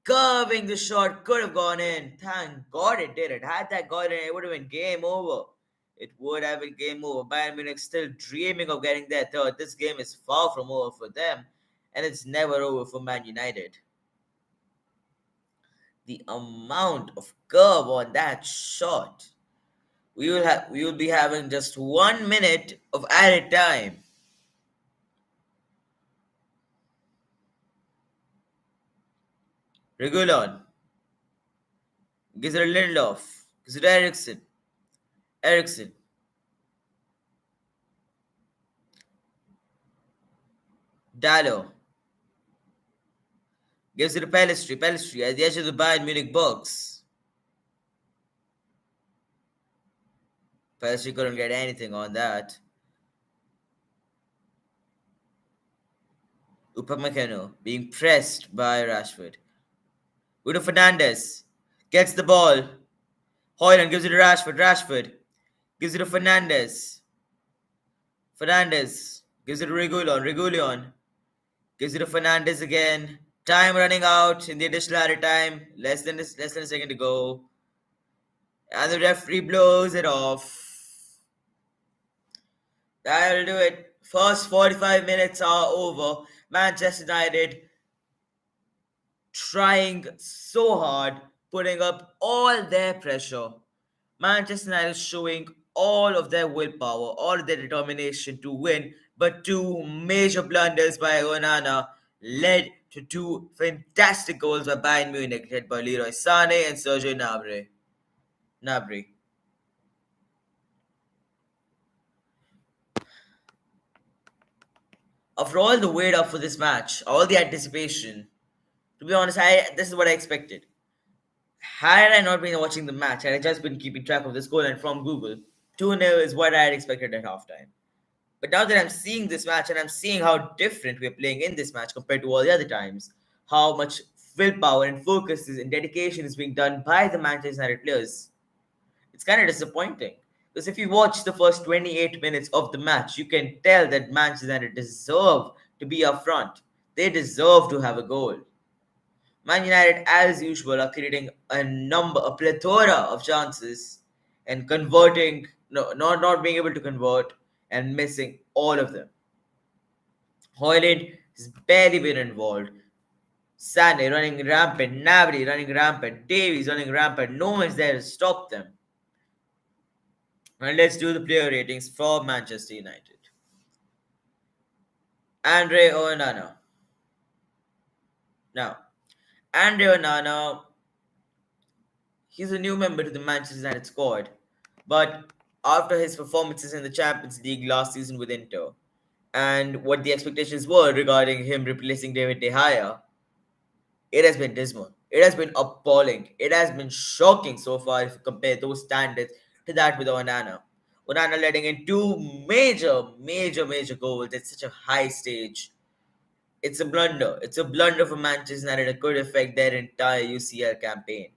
A: Curving the shot, could have gone in. Thank God it did. It had that gone in, it would have been game over. It would have been game over. Bayern Munich still dreaming of getting their third. This game is far from over for them, and it's never over for Man United. The amount of curve on that shot. We will be having just 1 minute of added time. Regulon. Gives it to Lindelof. Gives it to Ericsson. Ericsson. Dallo. Gives it to Pellistri. Pellistri at the edge of the Bayern Munich box. Pellistri couldn't get anything on that. Upamecano being pressed by Rashford. Bruno Fernandes gets the ball. Hoyland gives it to Rashford. Rashford gives it to Fernandes. Fernandes gives it to Regulion. Regulion gives it to Fernandes again. Time running out in the additional added time. Less than a second to go. And the referee blows it off. That'll do it. First 45 minutes are over. Manchester United trying so hard, putting up all their pressure. Manchester United showing all of their willpower, all of their determination to win, but two major blunders by Onana led to two fantastic goals by Bayern Munich, led by Leroy Sané and Sergio Gnabry. After all the wait up for this match, all the anticipation, to be honest, this is what I expected. Had I not been watching the match, had I just been keeping track of the scoreline from Google, 2-0 is what I had expected at halftime. But now that I'm seeing this match and I'm seeing how different we're playing in this match compared to all the other times, how much willpower and focus and dedication is being done by the Manchester United players, it's kind of disappointing. Because if you watch the first 28 minutes of the match, you can tell that Manchester United deserve to be up front. They deserve to have a goal. Man United, as usual, are creating a plethora of chances and converting, no, not being able to convert and missing all of them. Hoyland has barely been involved. Sané running rampant, Gnabry running rampant, Davies running rampant. No one's there to stop them. And let's do the player ratings for Manchester United. Andre Onana. Now, Andre Onana, he's a new member to the Manchester United squad. But after his performances in the Champions League last season with Inter, and what the expectations were regarding him replacing David De Gea, it has been dismal. It has been appalling. It has been shocking so far if you compare those standards to that with Onana. Onana letting in two major goals at such a high stage. It's a blunder. It's a blunder for Manchester United that could affect their entire UCL campaign.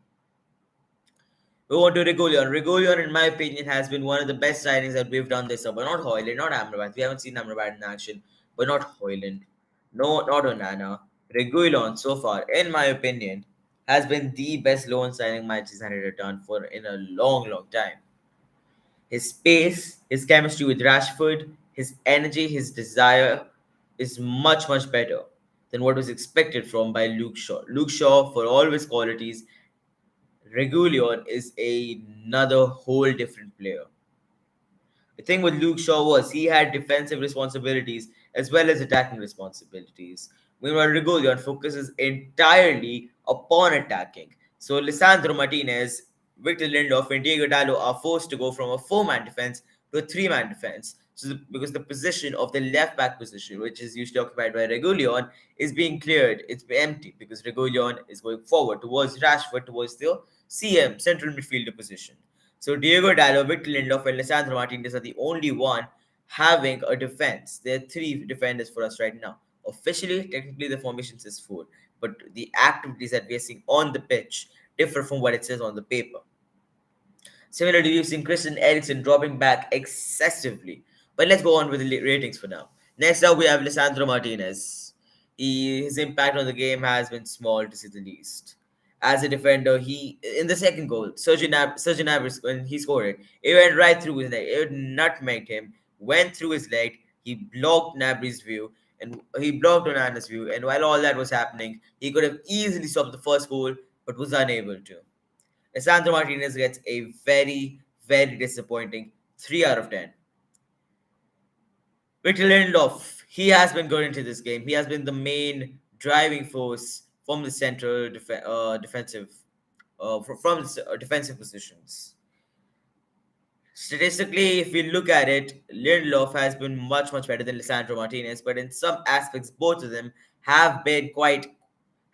A: We want to Regulion. Regulion, in my opinion, has been one of the best signings that we've done this summer. Not Hoyland, not Amrabat. We haven't seen Amrabat in action, but not Hoyland. No, not Onana. Regulion, so far, in my opinion, has been the best loan signing Manchester United have done for in a long time. His pace, his chemistry with Rashford, his energy, his desire is much better than what was expected from by Luke Shaw. Luke Shaw, for all his qualities, Regulion is another whole different player. The thing with Luke Shaw was he had defensive responsibilities as well as attacking responsibilities. Meanwhile, Regulion focuses entirely upon attacking. So Lisandro Martinez, Victor Lindelof, and Diego Dallo are forced to go from a four-man defense to a three-man defense. Because the position of the left back position, which is usually occupied by Regulion, is being cleared. It's empty because Regulion is going forward towards Rashford, towards the CM, central midfielder position. So Diego Dallo, Victor Lindelof, and Lisandro Martinez are the only one having a defense. There are three defenders for us right now. Officially, technically, the formation says four, but the activities that we are seeing on the pitch differ from what it says on the paper. Similarly, we've seen Christian Eriksen dropping back excessively. But let's go on with the ratings for now. Next up, we have Lisandro Martinez. His impact on the game has been small, to say the least. As a defender, he in the second goal, Sergio Nabry, when he scored it, it went right through his leg. It nutmegged him, went through his leg. He blocked Nabry's view, and he blocked Onana's view. And while all that was happening, he could have easily stopped the first goal, but was unable to. Lisandro Martinez gets a very, very disappointing 3 out of 10. Victor Lindelof, he has been good into this game. He has been the main driving force from the central defensive, from the defensive positions. Statistically, if we look at it, Lindelof has been much, much better than Lisandro Martinez, but in some aspects, both of them have been quite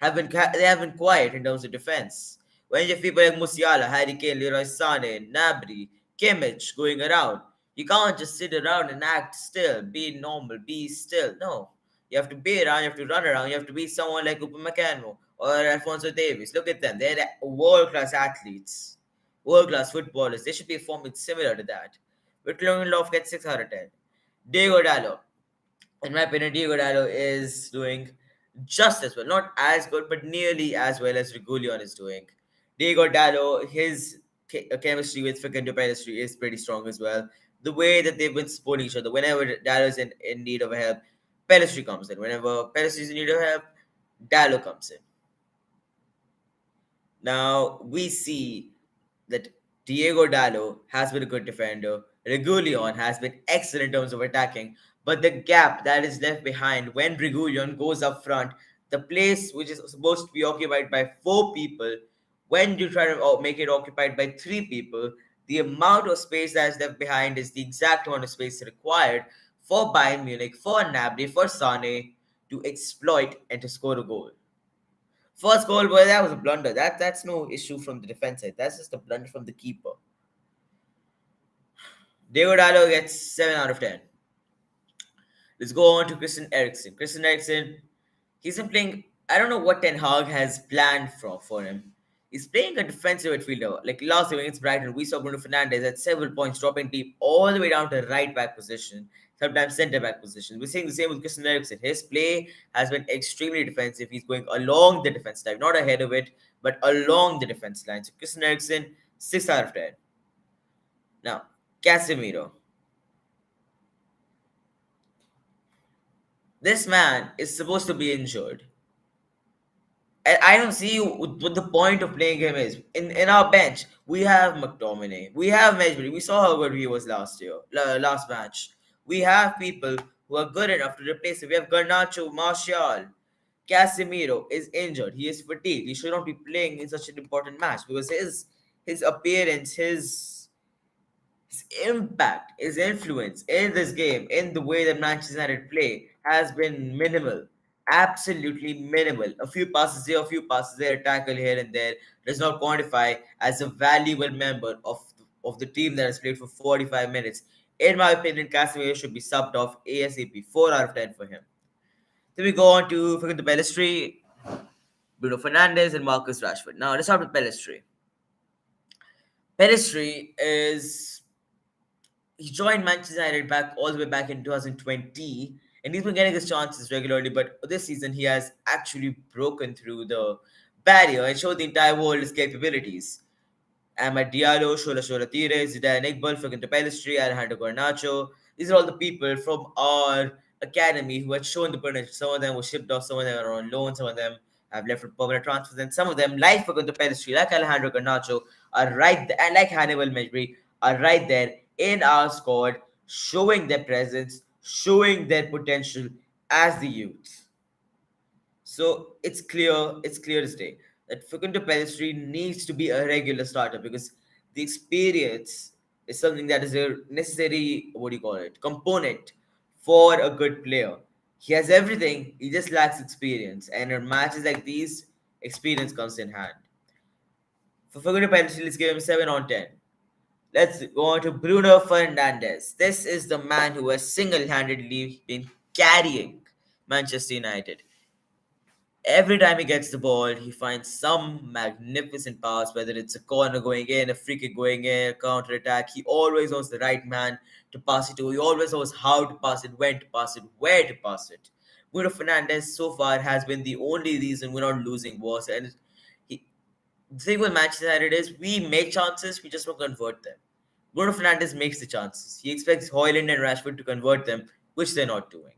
A: they have been quiet in terms of defense. When you have people like Musiala, Harry Kane, Leroy Sané, Nabry, Kimmich going around, you can't just sit around and act still, be normal, be still. No, you have to be around, you have to run around, you have to be someone like Upamecano or Alfonso Davies. Look at them; they're world-class athletes, world-class footballers. They should be performing similar to that. But Lindelof gets 6 out of 10. Diego Dallo, in my opinion, Diego Dallo is doing just as well. Not as good, but nearly as well as Regulion is doing. Diego Dallo, his chemistry with Fernando Pelistri is pretty strong as well. The way that they've been supporting each other, whenever Dallo's in need of help, Pelistri comes in. Whenever Pelistri's in need of help, Dallo comes in. Now, we see that Diego Dallo has been a good defender. Regulion has been excellent in terms of attacking. But the gap that is left behind when Regulion goes up front, the place which is supposed to be occupied by four people, when you try to make it occupied by three people, the amount of space that is left behind is the exact amount of space required for Bayern Munich, for Gnabry, for Sane to exploit and to score a goal. First goal, well, that was a blunder. That's no issue from the defense side. That's just a blunder from the keeper. Diego Dallo gets 7 out of 10. Let's go on to Christian Eriksen. Christian Eriksen, he's been playing. I don't know what Ten Hag has planned for him. He's playing a defensive midfielder. Like last game against Brighton, we saw Bruno Fernandes at several points dropping deep all the way down to right back position, sometimes centre back position. We're seeing the same with Christian Eriksen. His play has been extremely defensive. He's going along the defense line, not ahead of it, but along the defense line. So Christian Eriksen, 6 out of 10. Now, Casemiro. This man is supposed to be injured. I don't see what the point of playing him is. In our bench, we have McTominay, we have Mejbri. We saw how good he was last year, last match. We have people who are good enough to replace him. We have Garnacho, Martial. Casemiro is injured. He is fatigued. He should not be playing in such an important match because his appearance, his impact, his influence in this game, in the way that Manchester United play, has been minimal. Absolutely minimal. A few passes here, a few passes there, a tackle here and there does not quantify as a valuable member of the team that has played for 45 minutes. In my opinion, Casemiro should be subbed off ASAP. 4 out of 10 for him. Then we go on to the Pelistri, Bruno Fernandes, and Marcus Rashford. Now let's start with Pelistri. Pelistri is he joined Manchester United back all the way back in 2020, and he's been getting his chances regularly. But this season, he has actually broken through the barrier and showed the entire world his capabilities. Ahmad Diallo, Shola Tire, Zidane Iqbal, Fernando Pelistri, Alejandro Garnacho. These are all the people from our academy who had shown the potential. Some of them were shipped off, some of them are on loan, some of them have left for permanent transfers, and some of them, like Fernando Pelistri, like Alejandro Garnacho, are right there, and like Hannibal Mejbri, are right there in our squad, showing their presence, showing their potential as the youth. So it's clear as day that Facundo Pellistri needs to be a regular starter because the experience is something that is a necessary, what do you call it, component for a good player. He has everything, he just lacks experience. And in matches like these, experience comes in hand. For Figure penalty, let's give him 7 on 10. Let's go on to Bruno Fernandes. This is the man who has single handedly been carrying Manchester United. Every time he gets the ball, he finds some magnificent pass, whether it's a corner going in, a free kick going in, a counter attack. He always knows the right man to pass it to. He always knows how to pass it, when to pass it, where to pass it. Bruno Fernandes so far has been the only reason we're not losing was, and he, the thing with Manchester United is we make chances, we just don't convert them. Bruno Fernandes makes the chances. He expects Hoyland and Rashford to convert them, which they're not doing.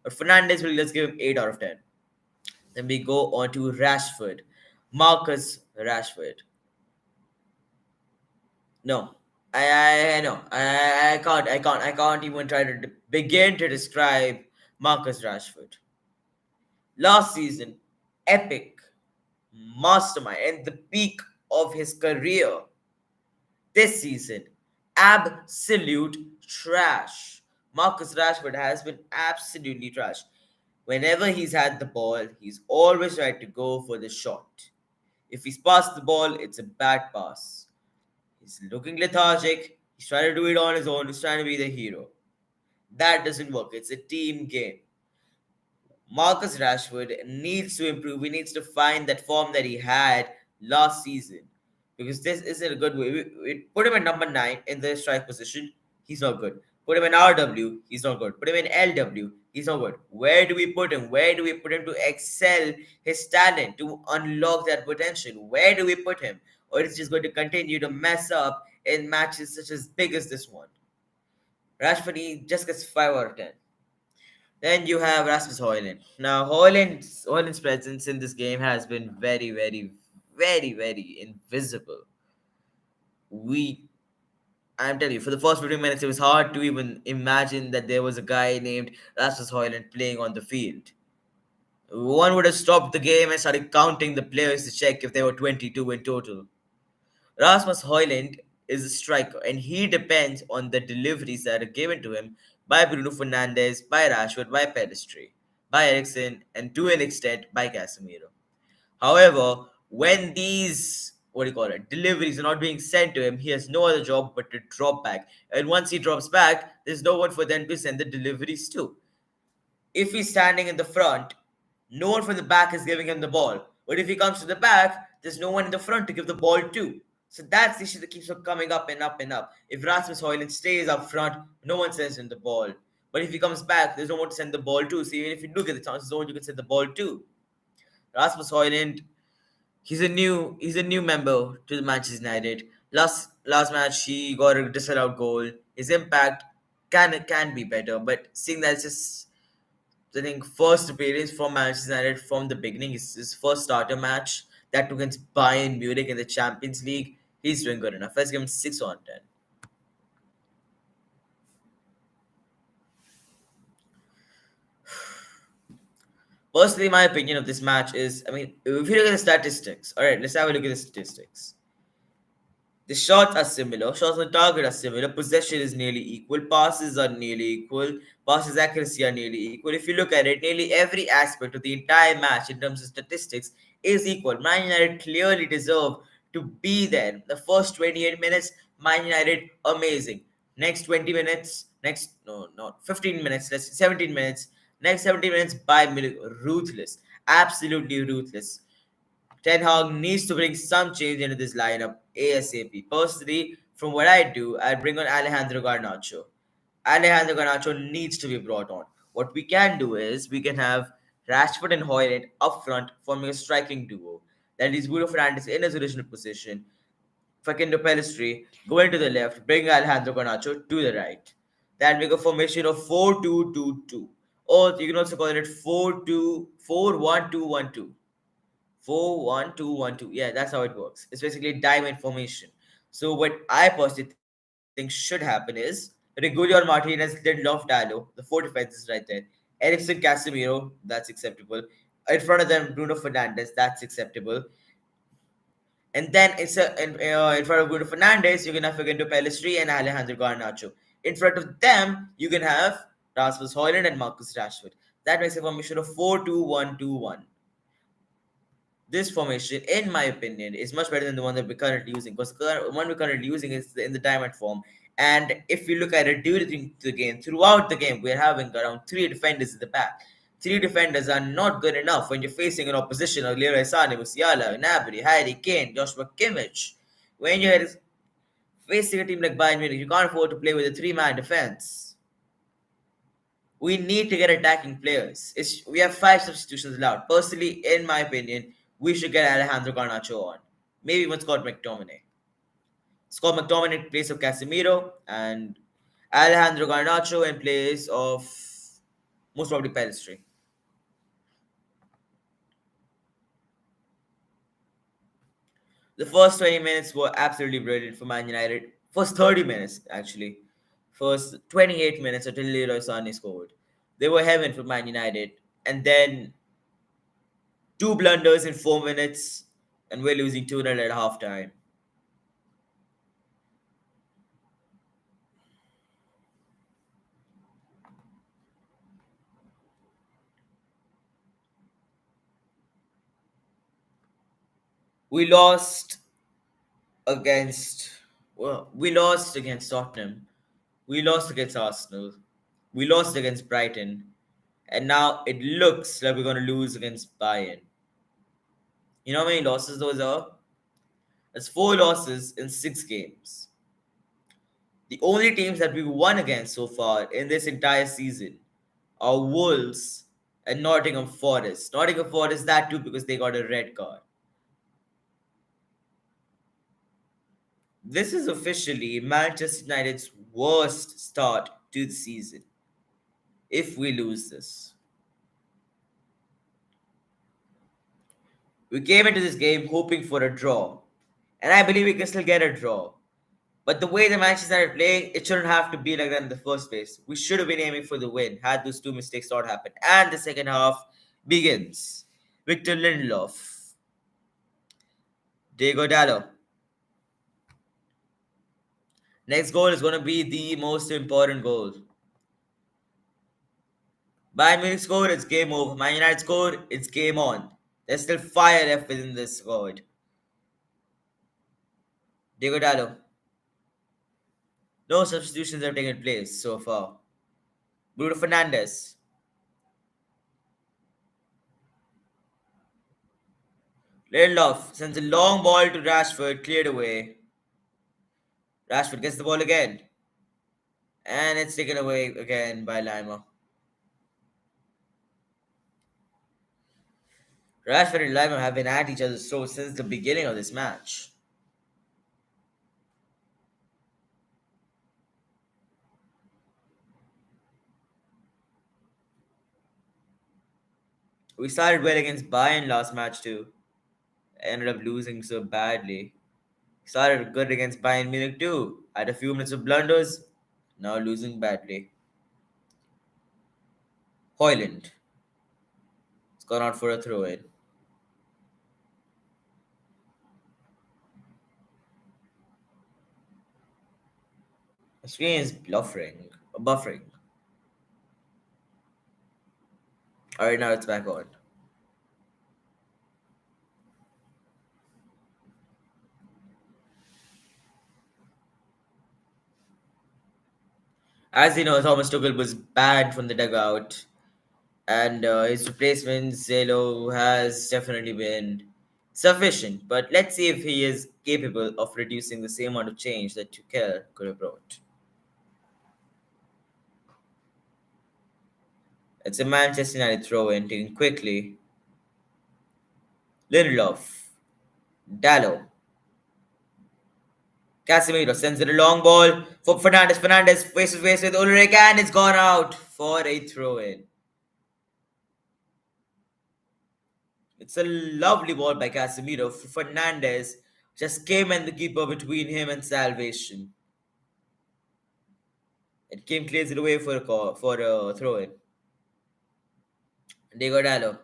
A: But Fernandes will just give him 8 out of 10. Then we go on to Rashford. Marcus Rashford. No. I know. I can't even try to begin to describe Marcus Rashford. Last season, epic, mastermind, and the peak of his career. This season, absolute trash. Marcus Rashford has been absolutely trash. Whenever he's had the ball, he's always tried to go for the shot. If he's passed the ball, it's a bad pass. He's looking lethargic. He's trying to do it on his own. He's trying to be the hero. That doesn't work. It's a team game. Marcus Rashford needs to improve. He needs to find that form that he had last season. Because this isn't a good way. We put him at number 9 in the strike position. He's not good. Put him in RW. He's not good. Put him in LW. He's not good. Where do we put him? Where do we put him to excel his talent, to unlock that potential? Where do we put him? Or is just going to continue to mess up in matches such as big as this one? Rashford, he just gets 5 out of 10. Then you have Rasmus Højlund. Now, Højlund's presence in this game has been very, very, very, very invisible. We, I'm telling you, for the first 15 minutes, it was hard to even imagine that there was a guy named Rasmus Højlund playing on the field. One would have stopped the game and started counting the players to check if there were 22 in total. Rasmus Højlund is a striker, and he depends on the deliveries that are given to him by Bruno Fernandes, by Rashford, by Pedestri, by Eriksen, and to an extent by Casemiro. However, when these deliveries are not being sent to him, he has no other job but to drop back. And once he drops back, there's no one for them to send the deliveries to. If he's standing in the front, no one from the back is giving him the ball. But if he comes to the back, there's no one in the front to give the ball to. So that's the issue that keeps on coming up and up and up. If Rasmus Højlund stays up front, no one sends him the ball. But if he comes back, there's no one to send the ball to. So even if you do get the chance, there's no one you can send the ball to. Rasmus Højlund, he's a new member to the Manchester United. Last match he got a disallowed goal. His impact can be better, but seeing that it's just I think first appearance from Manchester United from the beginning. His first starter match that took against Bayern Munich in the Champions League. He's doing good enough. Let's give him 6 on 10. Personally, my opinion of this match is, if you look at the statistics, all right, let's have a look at the statistics. The shots are similar. Shots on target are similar. Possession is nearly equal. Passes are nearly equal. Passes accuracy are nearly equal. If you look at it, nearly every aspect of the entire match in terms of statistics is equal. Man United clearly deserve to be there. The first 28 minutes, Man United amazing. Next 20 minutes, 15 minutes, 17 minutes. Next 17 minutes, Bayern Munich ruthless. Absolutely ruthless. Ten Hag needs to bring some change into this lineup ASAP. Personally, from what I do, I bring on Alejandro Garnacho. Alejandro Garnacho needs to be brought on. What we can do is we can have Rashford and Højlund up front forming a striking duo. That is Bruno Fernandes in his original position. Facundo Pellistri going to the left, bring Alejandro Garnacho to the right. That make a formation of 4-2-2-2. Or you can also call it 4-1-2-1-2. 4-1-2-1-2. Yeah, that's how it works. It's basically a diamond formation. So what I personally think should happen is Regulion Martinez, Lindelof Dallo, the 4 defenses right there. Eriksen Casemiro, that's acceptable. In front of them, Bruno Fernandes, that's acceptable. And then in front of Bruno Fernandes, you can have Fernando Pellistri and Alejandro Garnacho. In front of them, you can have Rasmus Højlund and Marcus Rashford. That makes a formation of 4-2-1-2-1. This formation, in my opinion, is much better than the one that we're currently using, because the one we're currently using is in the diamond form. And if you look at it during the game, throughout the game, we're having around three defenders in the back. Three defenders are not good enough when you're facing an opposition of Leroy Sané, Musiala, Gnabry, Harry Kane, Joshua Kimmich. When you're facing a team like Bayern Munich, you can't afford to play with a three-man defense. We need to get attacking players. We have five substitutions allowed. Personally, in my opinion, we should get Alejandro Garnacho on. Maybe even Scott McTominay. Scott McTominay in place of Casemiro and Alejandro Garnacho in place of most probably Pellistri. The first 20 minutes were absolutely brilliant for Man United. First 30 minutes, actually. First 28 minutes until Leroy Sané scored. They were heaven for Man United. And then two blunders in 4 minutes, and we're losing 2-0 at halftime. We lost against we lost against Tottenham. We lost against Arsenal. We lost against Brighton. And now it looks like we're going to lose against Bayern. You know how many losses those are? That's four losses in 6 games. The only teams that we've won against so far in this entire season are Wolves and Nottingham Forest. Nottingham Forest, that too, because they got a red card. This is officially Manchester United's worst start to the season if we lose this. We came into this game hoping for a draw, and I believe we can still get a draw. But the way the Manchester United are playing, it shouldn't have to be like that in the first place. We should have been aiming for the win had those two mistakes not happened. And the second half begins. Victor Lindelof, Diego Dallo. Next goal is going to be the most important goal. Bayern Munich scored, it's game over. Man United scored, it's game on. There's still fire left within this squad. Diego Dallo. No substitutions have taken place so far. Bruno Fernandes. Lindelof sends a long ball to Rashford, cleared away. Rashford gets the ball again. And it's taken away again by Lima. Rashford and Lima have been at each other's throats since the beginning of this match. We started well against Bayern last match too. Ended up losing so badly. Started good against Bayern Munich too. Had a few minutes of blunders. Now losing badly. Hoyland. It's gone out for a throw in. The screen is buffering. Alright, now it's back on. As you know, Thomas Tuchel was banned from the dugout, and his replacement, Zelo, has definitely been sufficient. But let's see if he is capable of reducing the same amount of change that Tuchel could have brought. It's a Manchester United throw in, taken quickly. Lindelof, Dallo, Casemiro sends it a long ball for Fernandes. Fernandes face to face with Ulrich, and it's gone out for a throw in. It's a lovely ball by Casemiro. Fernandes just came and the keeper between him and salvation. It came clears it away for a throw in. Diego Dallo.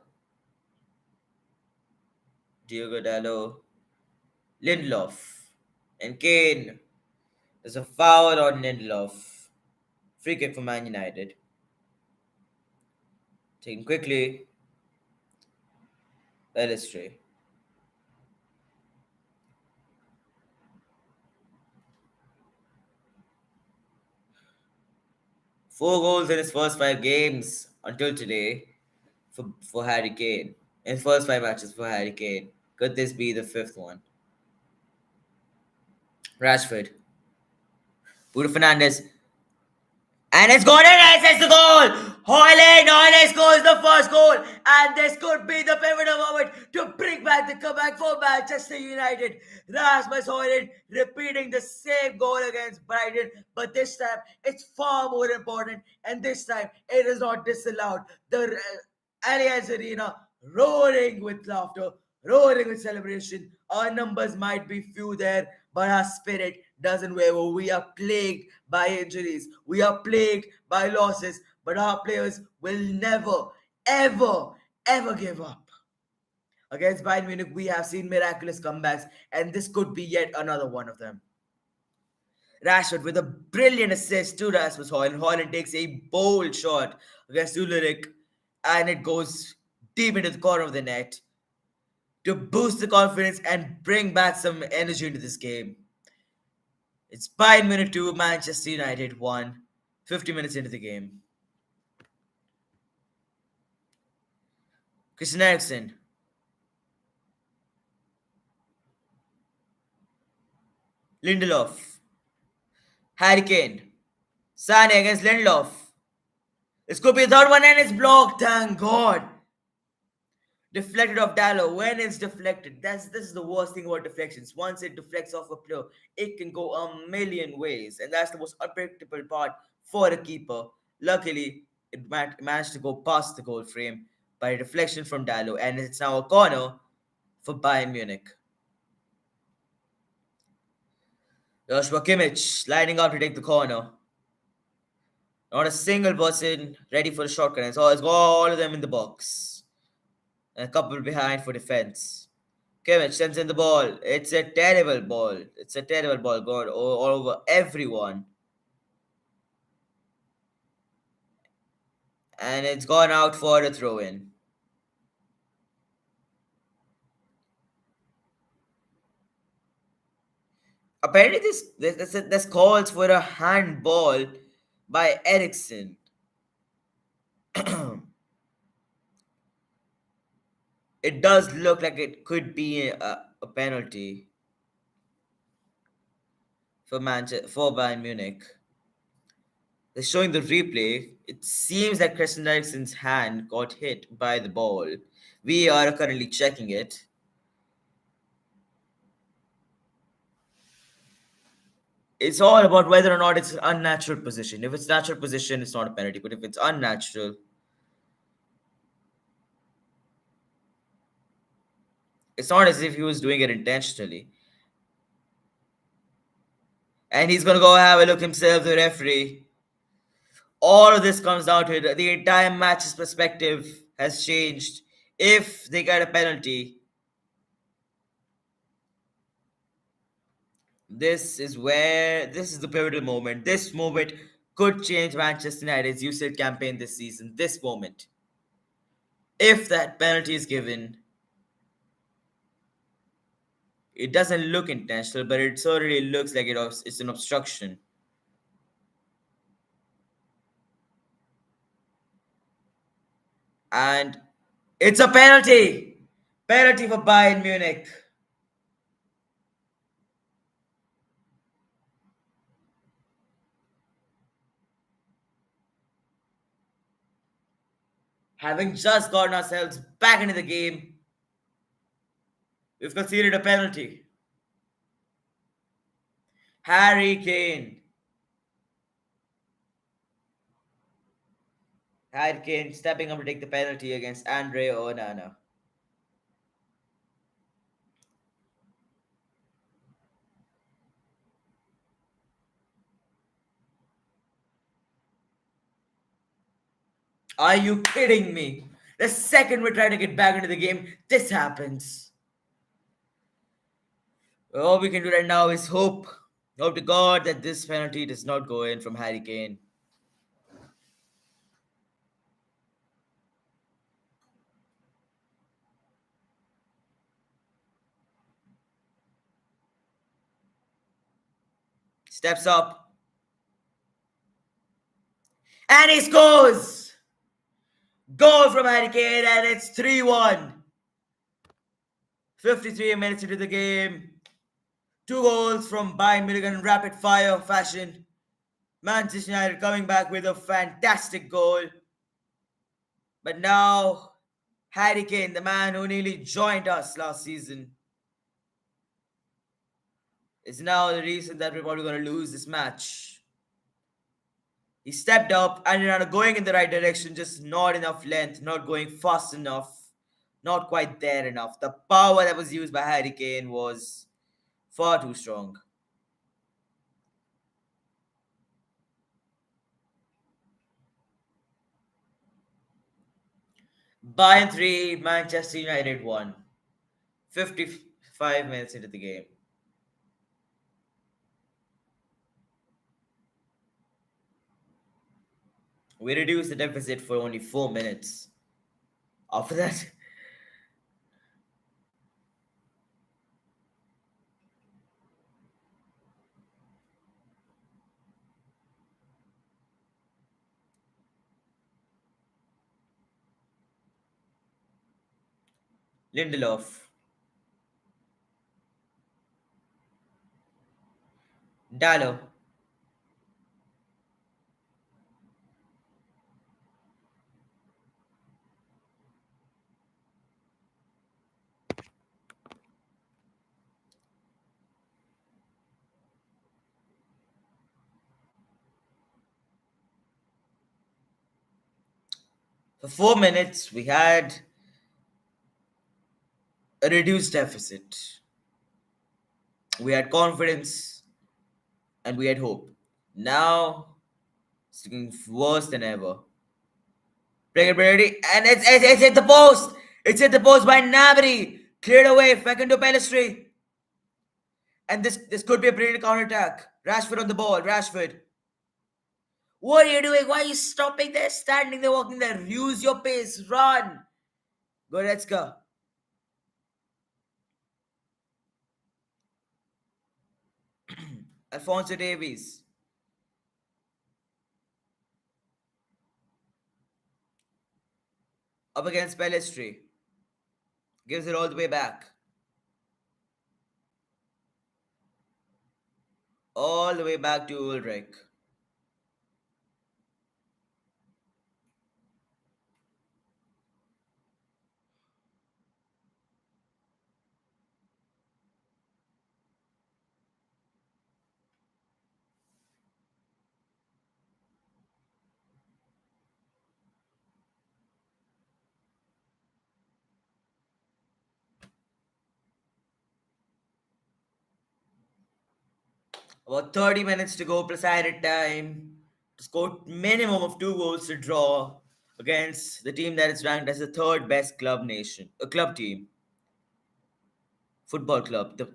A: Lindelof. And Kane. There's a foul on Lindelof. Free kick for Man United. Taken quickly. Illustrate. 4 goals in his first 5 games until today for Harry Kane. In first 5 matches for Harry Kane. Could this be the fifth one? Rashford. Bruno Fernandes. And it's gone in and it's the goal! Hoyland scores the first goal, and this could be the pivotal moment to bring back the comeback for Manchester United. Rasmus Hoyland repeating the same goal against Brighton, but this time it's far more important, and this time it is not disallowed. The Allianz Arena roaring with laughter, roaring with celebration. Our numbers might be few there, but our spirit doesn't waver. We are plagued by injuries. We are plagued by losses, but our players will never, ever, ever give up. Against Bayern Munich, we have seen miraculous comebacks, and this could be yet another one of them. Rashford with a brilliant assist to Rasmus Højlund. Højlund takes a bold shot against Ulrich, and it goes deep into the corner of the net to boost the confidence and bring back some energy into this game. It's Bayern Munich 2, Manchester United 1, 50 minutes into the game. Christian Eriksen. Lindelof. Harry Kane. Sane against Lindelof. This could be the third one and it's blocked, thank God. Deflected off Dallo. When it's deflected, this is the worst thing about deflections. Once it deflects off a player, it can go a million ways, and that's the most unpredictable part for a keeper. Luckily, it managed to go past the goal frame by a deflection from Dallo, and it's now a corner for Bayern Munich. Joshua Kimmich lining up to take the corner. Not a single person ready for the shotgun. It's all of them in the box. And a couple behind for defense. Kimmich sends in the ball. It's a terrible ball. It's a terrible ball going all over everyone. And it's gone out for a throw in. Apparently, this calls for a handball by Ericsson. It does look like it could be a penalty for Bayern Munich. They're showing the replay. It seems that Christian Eriksen's hand got hit by the ball. We are currently checking it. It's all about whether or not it's an unnatural position. If it's natural position, it's not a penalty. But if it's unnatural, it's not as if he was doing it intentionally. And he's gonna go have a look himself, the referee. All of this comes down to it. The entire match's perspective has changed. If they get a penalty, this is the pivotal moment. This moment could change Manchester United's UCL campaign this season. This moment. If that penalty is given, it doesn't look intentional, but it certainly looks like it's an obstruction. And it's a penalty. Penalty for Bayern Munich. Having just gotten ourselves back into the game, we've conceded a penalty. Harry Kane. Harry Kane stepping up to take the penalty against Andre Onana. Are you kidding me? The second we're trying to get back into the game, this happens. All we can do right now is hope. Hope to God that this penalty does not go in from Harry Kane. Steps up and he scores! Goal from Harry Kane and it's 3-1. 53 minutes into the game. Two goals from Bayern Munich in rapid fire fashion. Manchester United coming back with a fantastic goal. But now, Harry Kane, the man who nearly joined us last season, is now the reason that we're probably going to lose this match. He stepped up and going in the right direction, just not enough length, not going fast enough, not quite there enough. The power that was used by Harry Kane was far too strong. Bayern 3, Manchester United 1. 55 minutes into the game. We reduced the deficit for only 4 minutes. After that, Lindelof, Dallo, for 4 minutes, we had a reduced deficit. We had confidence and we had hope. Now, it's looking worse than ever. Bring Brady, and it's hit the post! It's hit the post by Nabry! Cleared away, Facundo Pellistri. And this could be a brilliant counter attack. Rashford on the ball, Rashford. What are you doing? Why are you stopping there, standing there, walking there? Use your pace, run! Goretzka. Alfonso Davies. Up against Pellistri. Gives it all the way back. All the way back to Ulrich. About 30 minutes to go, plus added time. To score minimum of 2 goals to draw against the team that is ranked as the third best club team, football club, the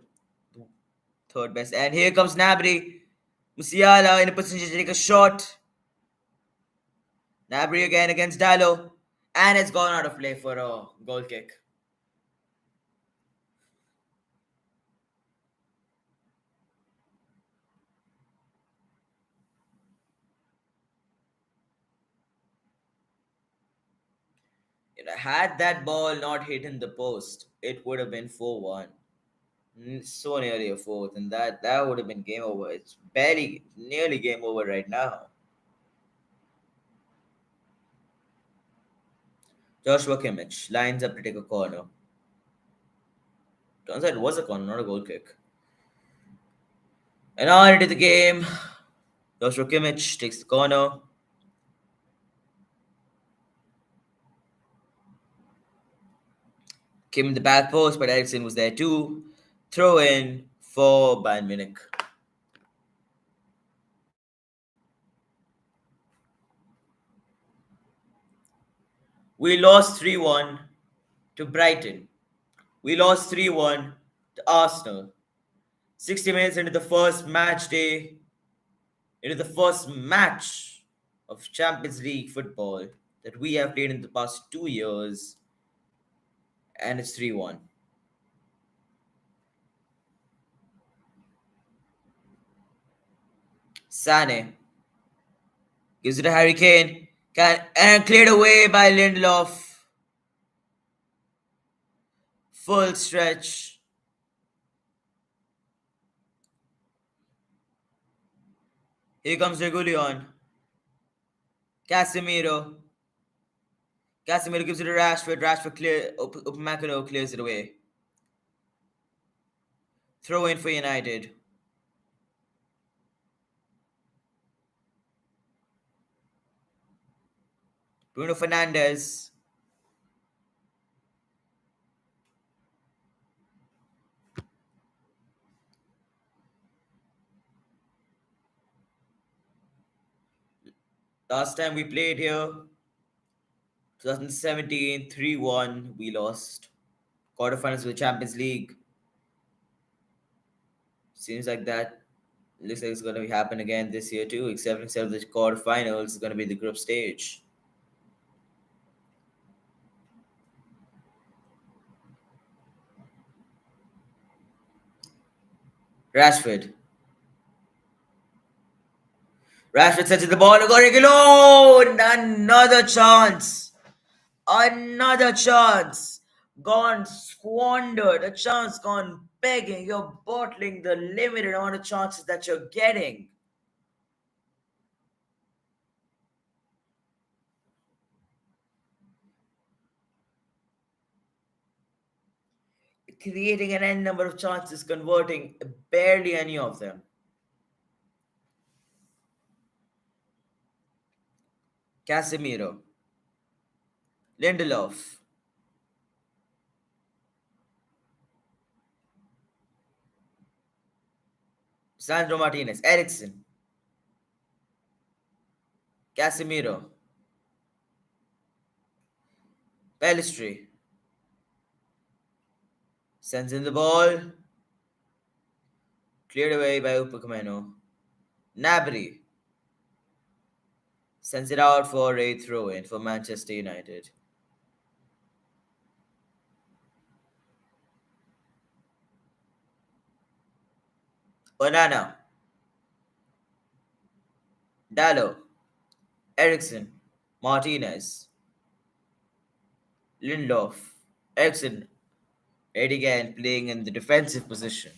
A: third best. And here comes Nabry. Musiala in a position to take a shot. Nabry again against Dallo. And it's gone out of play for a goal kick. Had that ball not hit in the post, it would have been 4-1. So nearly a fourth, and that would have been game over. It's barely, nearly game over right now. Joshua Kimmich lines up to take a corner. Turns out it was a corner, not a goal kick. An hour into the game, Joshua Kimmich takes the corner. Came in the back post, but Ericsson was there too. Throw in for Bayern Munich. We lost 3-1 to Brighton. We lost 3-1 to Arsenal. 60 minutes into the first match day, into the first match of Champions League football that we have played in the past 2 years, and it's 3-1. Sane gives it to Harry Kane, and cleared away by Lindelof. Full stretch. Here comes Regulion. Casemiro. Casemiro gives it to Rashford. Rashford Upamecano clears it away. Throw in for United. Bruno Fernandes. Last time we played here, 2017, 3-1, we lost. Quarterfinals of the Champions League. Seems like that. Looks like it's going to happen again this year too, except instead of the quarterfinals, it's going to be the group stage. Rashford. Rashford sets it the ball. Another chance. Another chance. Gone squandered. A chance gone begging. You're bottling the limited amount of chances that you're getting. Creating an n number of chances, converting barely any of them. Casemiro. Lindelof. Sandro Martinez. Ericsson. Casemiro. Pellistri. Sends in the ball. Cleared away by Upamecano. Nabry sends it out for a throw-in for Manchester United. Onana. Dallo. Ericsson. Martinez. Lindelof. Ericsson. Right again, playing in the defensive position.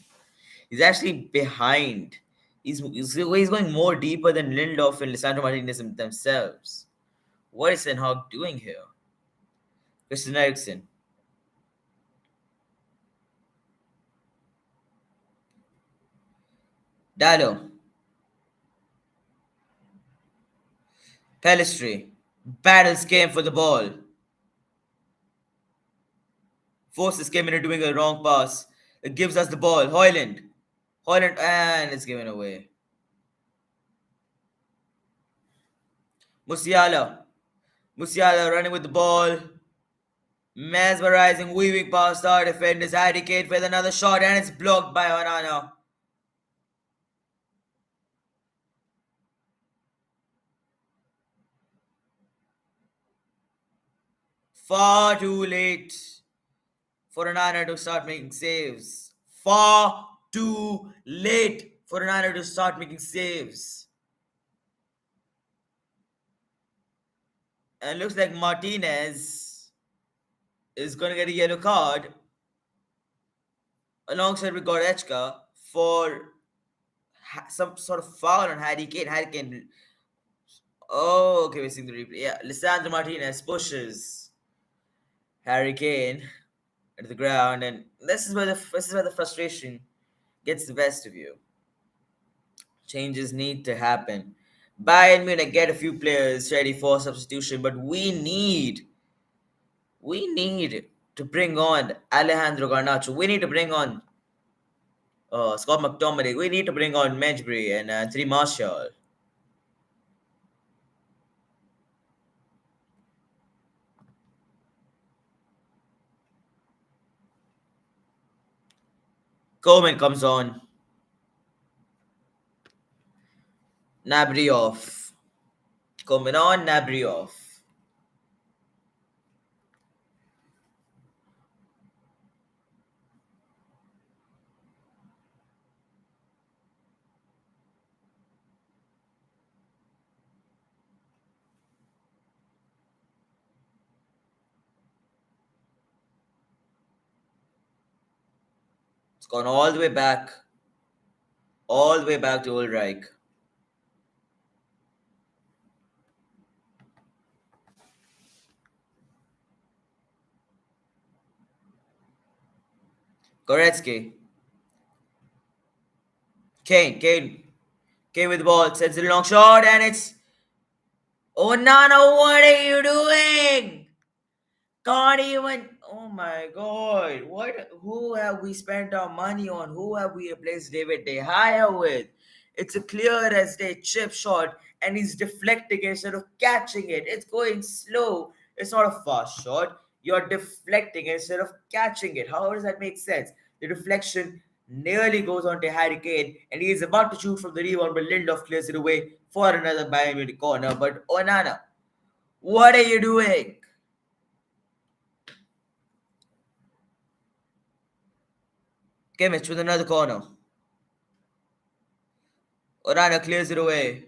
A: He's actually behind. He's going more deeper than Lindelof and Lisandro Martinez themselves. What is Ten Hag doing here? Christian Eriksen. Dallo. Pellistri. Battles came for the ball. Forces came into doing a wrong pass. It gives us the ball. Hoyland. Hoyland, and it's given away. Musiala. Musiala running with the ball. Mesmerizing, weaving past our defenders. Harry Kane with another shot, and it's blocked by Onana. Far too late for Onana to start making saves. Far too late for Onana to start making saves. And looks like Martinez is going to get a yellow card alongside with Goretzka for some sort of foul on Harry Kane. Harry Kane. Oh, okay, we're seeing the replay. Yeah, Lisandro Martinez pushes Harry Kane at the ground, and this is where the frustration gets the best of you. Changes need to happen. Bayern Munich get a few players ready for substitution, but we need to bring on Alejandro Garnacho. We need to bring on Scott McTominay. We need to bring on Medjbury and Anthony Martial. Coleman comes on. Nabriov. Coming on, Nabriov. It's gone all the way back to Ulreich. Goretzky. Kane with the ball, sends it a long shot, and it's oh Nana, what are you doing? Can't even. Oh my God! What? Who have we spent our money on? Who have we replaced David De Gea with? It's a clear as day chip shot, and he's deflecting instead of catching it. It's going slow. It's not a fast shot. You're deflecting instead of catching it. How does that make sense? The deflection nearly goes on to Harry Kane, and he is about to shoot from the rebound, but Lindelof clears it away for another Bayern Munich corner. But Onana, what are you doing? Kimmich with another corner. Onana clears it away.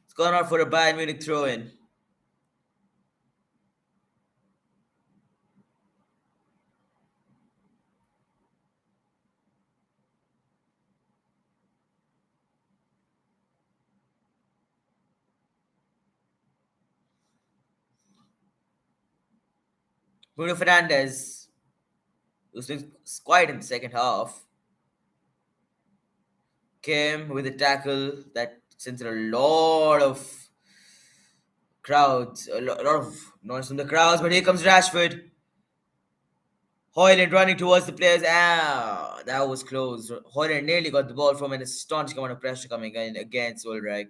A: It's gone out for a Bayern Munich throw in. Bruno Fernandes, who's been quiet in the second half, came with a tackle that sends a lot of crowds, a lot of noise from the crowds. But here comes Rashford. Hoyland running towards the players. Ah, that was close. Hoyland nearly got the ball from an astonishing amount of pressure coming in against Ulreich.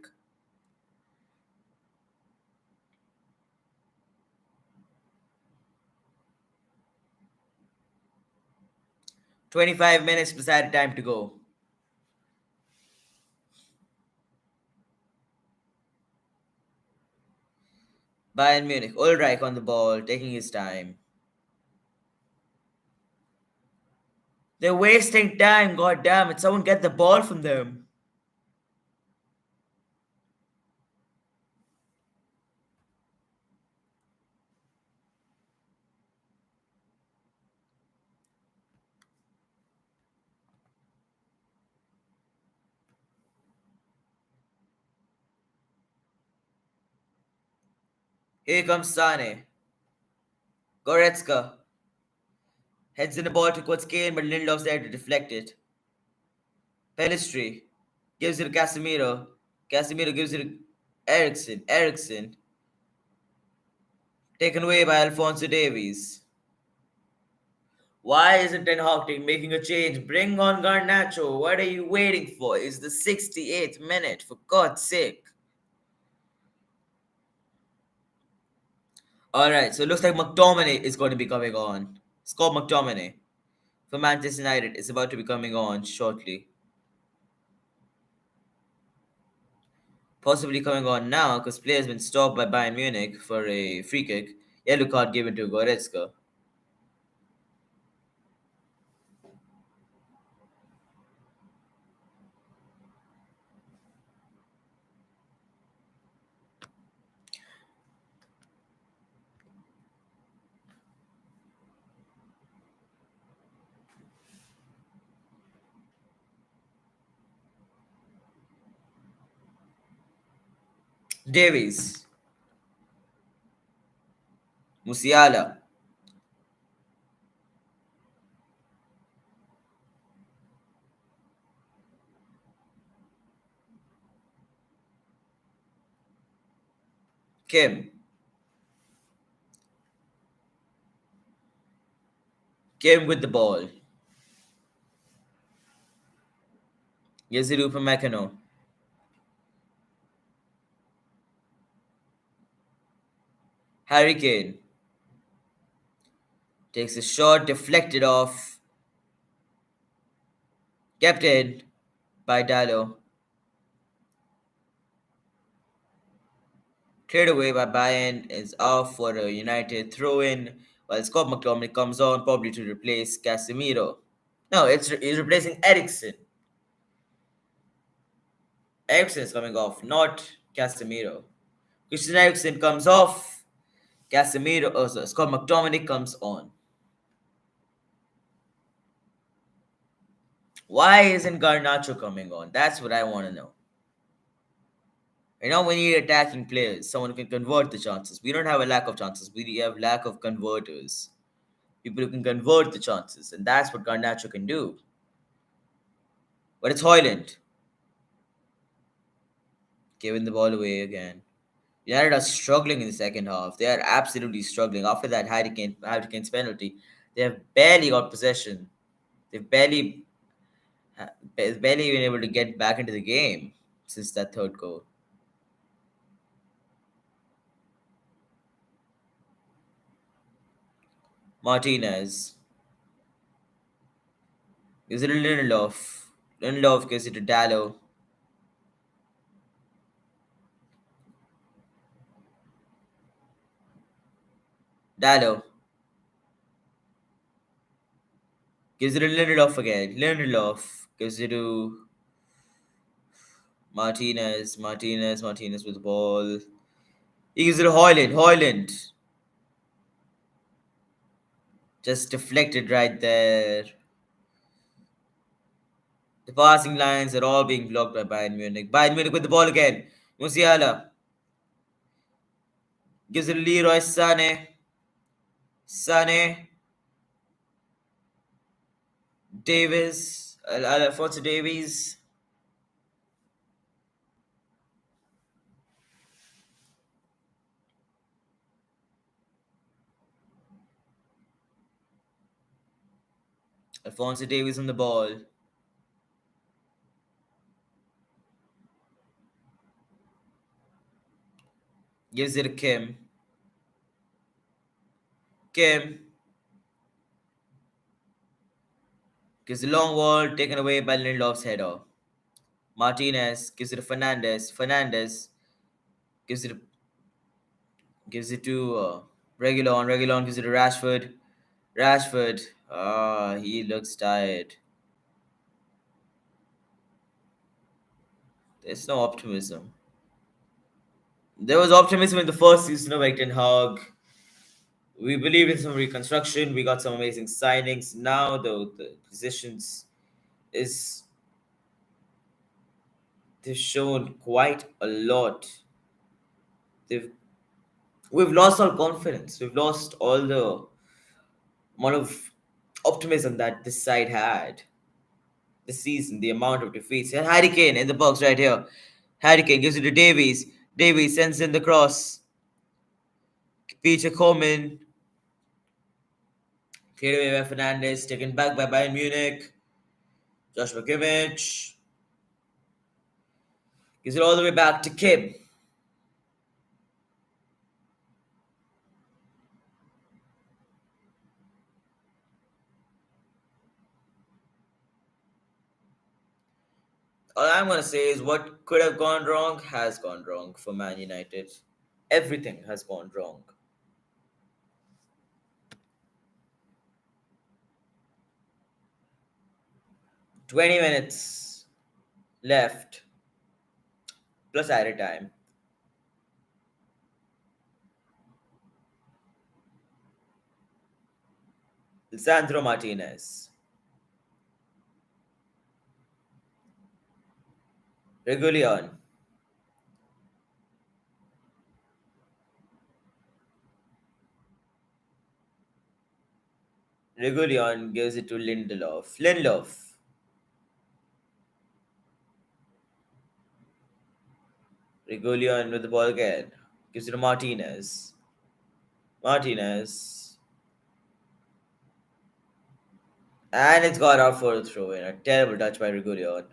A: 25 minutes beside time to go. Bayern Munich, Ulreich on the ball, taking his time. They're wasting time, god damn it. Someone get the ball from them. Here comes Sane. Goretzka heads in the ball towards Kane, but Lindelof's there to deflect it. Pellistri gives it to Casemiro. Casemiro gives it to Ericsson. Ericsson taken away by Alfonso Davies. Why isn't Ten Hag making a change? Bring on Garnacho. What are you waiting for? It's the 68th minute, for God's sake. Alright, so it looks like McTominay is going to be coming on. Scott McTominay for Manchester United is about to be coming on shortly. Possibly coming on now because player has been stopped by Bayern Munich for a free kick. Yellow card given to Goretzka. Davies. Musiala. Kim. Kim with the ball. Gives it to Upamecano. Harry Kane. Takes a shot, deflected off. Kept in. by Dallo. Cleared away by Bayern is off for a United throw in, while Scott McTominay comes on, probably to replace Casemiro. No, he's replacing Ericsson. Ericsson is coming off, not Casemiro. Christian Eriksen comes off. Casemiro, sorry, Scott McTominay comes on. Why isn't Garnacho coming on? That's what I want to know. We need attacking players, someone who can convert the chances. We don't have a lack of chances. We have lack of converters. People who can convert the chances, and that's what Garnacho can do. But it's Hoyland giving the ball away again. United are struggling in the second half. They are absolutely struggling. After that Harry Kane's penalty, they have barely got possession. They've barely been able to get back into the game since that third goal. Martinez gives it to Lindelof. Lindelof gives it to Dallo. Dallo gives it to Lindelof again. Lindelof gives it to Martinez. Martinez with the ball. He gives it to Hoyland. Hoyland just deflected right there. The passing lines are all being blocked by Bayern Munich. Bayern Munich with the ball again. Musiala gives it to Leroy Sané. Sané. Davis. Alfonso Davies. Alfonso Davies on the ball. Gives it to Kim. Kim gives a long ball taken away by Lindelof's header. Martinez gives it to Fernandez. Fernandez gives it to Regulon. Regulon gives it to Rashford. Rashford. He looks tired. There's no optimism. There was optimism in the first season of Erik ten Hag. We believed in some reconstruction. We got some amazing signings. Now the positions is they've shown quite a lot. They've we've lost all confidence. We've lost all the amount of optimism that this side had this season. The amount of defeats. And Harry Kane in the box right here. Harry Kane gives it to Davies. Davies sends in the cross. Peter Coleman cleared away by Fernandez. Taken back by Bayern Munich. Joshua Kimmich gives it all the way back to Kim. All I'm gonna say is what could have gone wrong has gone wrong for Man United. Everything has gone wrong. 20 minutes left plus added time. Lisandro Martinez. Regulion. Regulion gives it to Lindelof. Lindelof. Regulion with the ball again. Gives it to Martinez. Martinez. And it's got out for a throw in. A terrible touch by Regulion.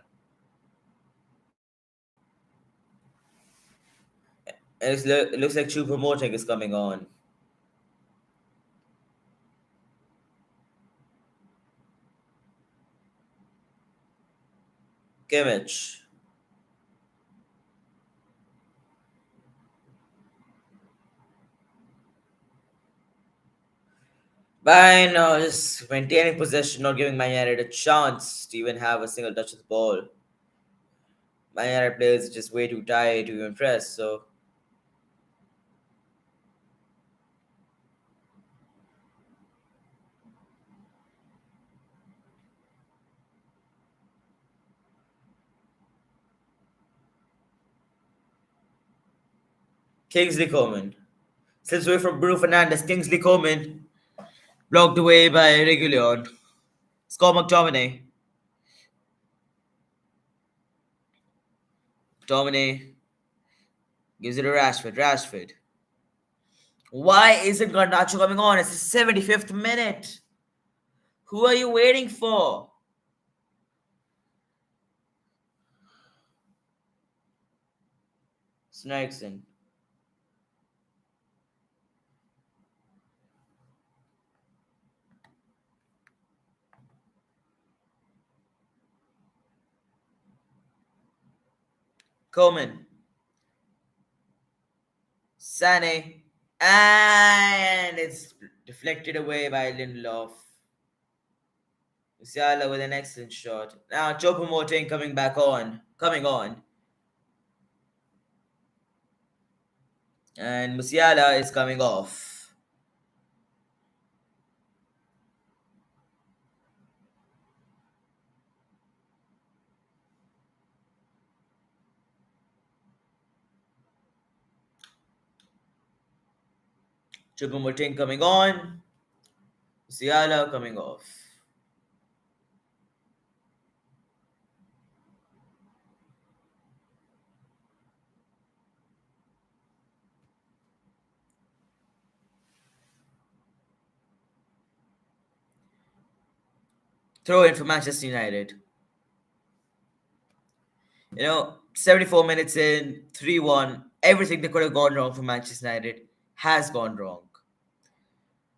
A: And it looks like Choupo-Moting is coming on. Kimmich. Bayern is maintaining possession, not giving Man United a chance to even have a single touch of the ball. Man United players are just way too tired to even press. So Kingsley Coman slips away from Bruno Fernandes. Kingsley Coman blocked away by Regulion. Scott McTominay. Tominay gives it to Rashford. Rashford. Why isn't Garnacho coming on? It's the 75th minute. Who are you waiting for? Snakesen. Coman. Sane. And it's deflected away by Lindelof. Musiala with an excellent shot. Now Choupo-Moting coming back on. Coming on. And Musiala is coming off. Choupo-Moting coming on. Musiala coming off. Throw in for Manchester United. 74 minutes in, 3-1. Everything that could have gone wrong for Manchester United has gone wrong.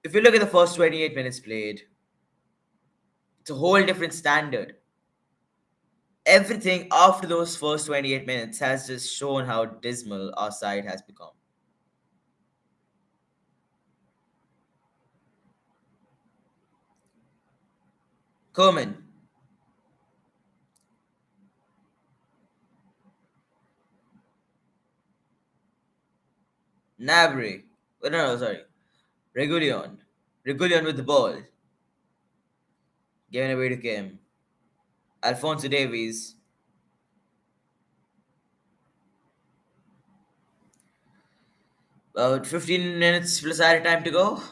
A: If you look at the first 28 minutes played, it's a whole different standard. Everything after those first 28 minutes has just shown how dismal our side has become. Coman. Nabry. No, sorry. Regulion. Regulion with the ball. Giving away to Kim. Alphonso Davies. About 15 minutes plus added time to go.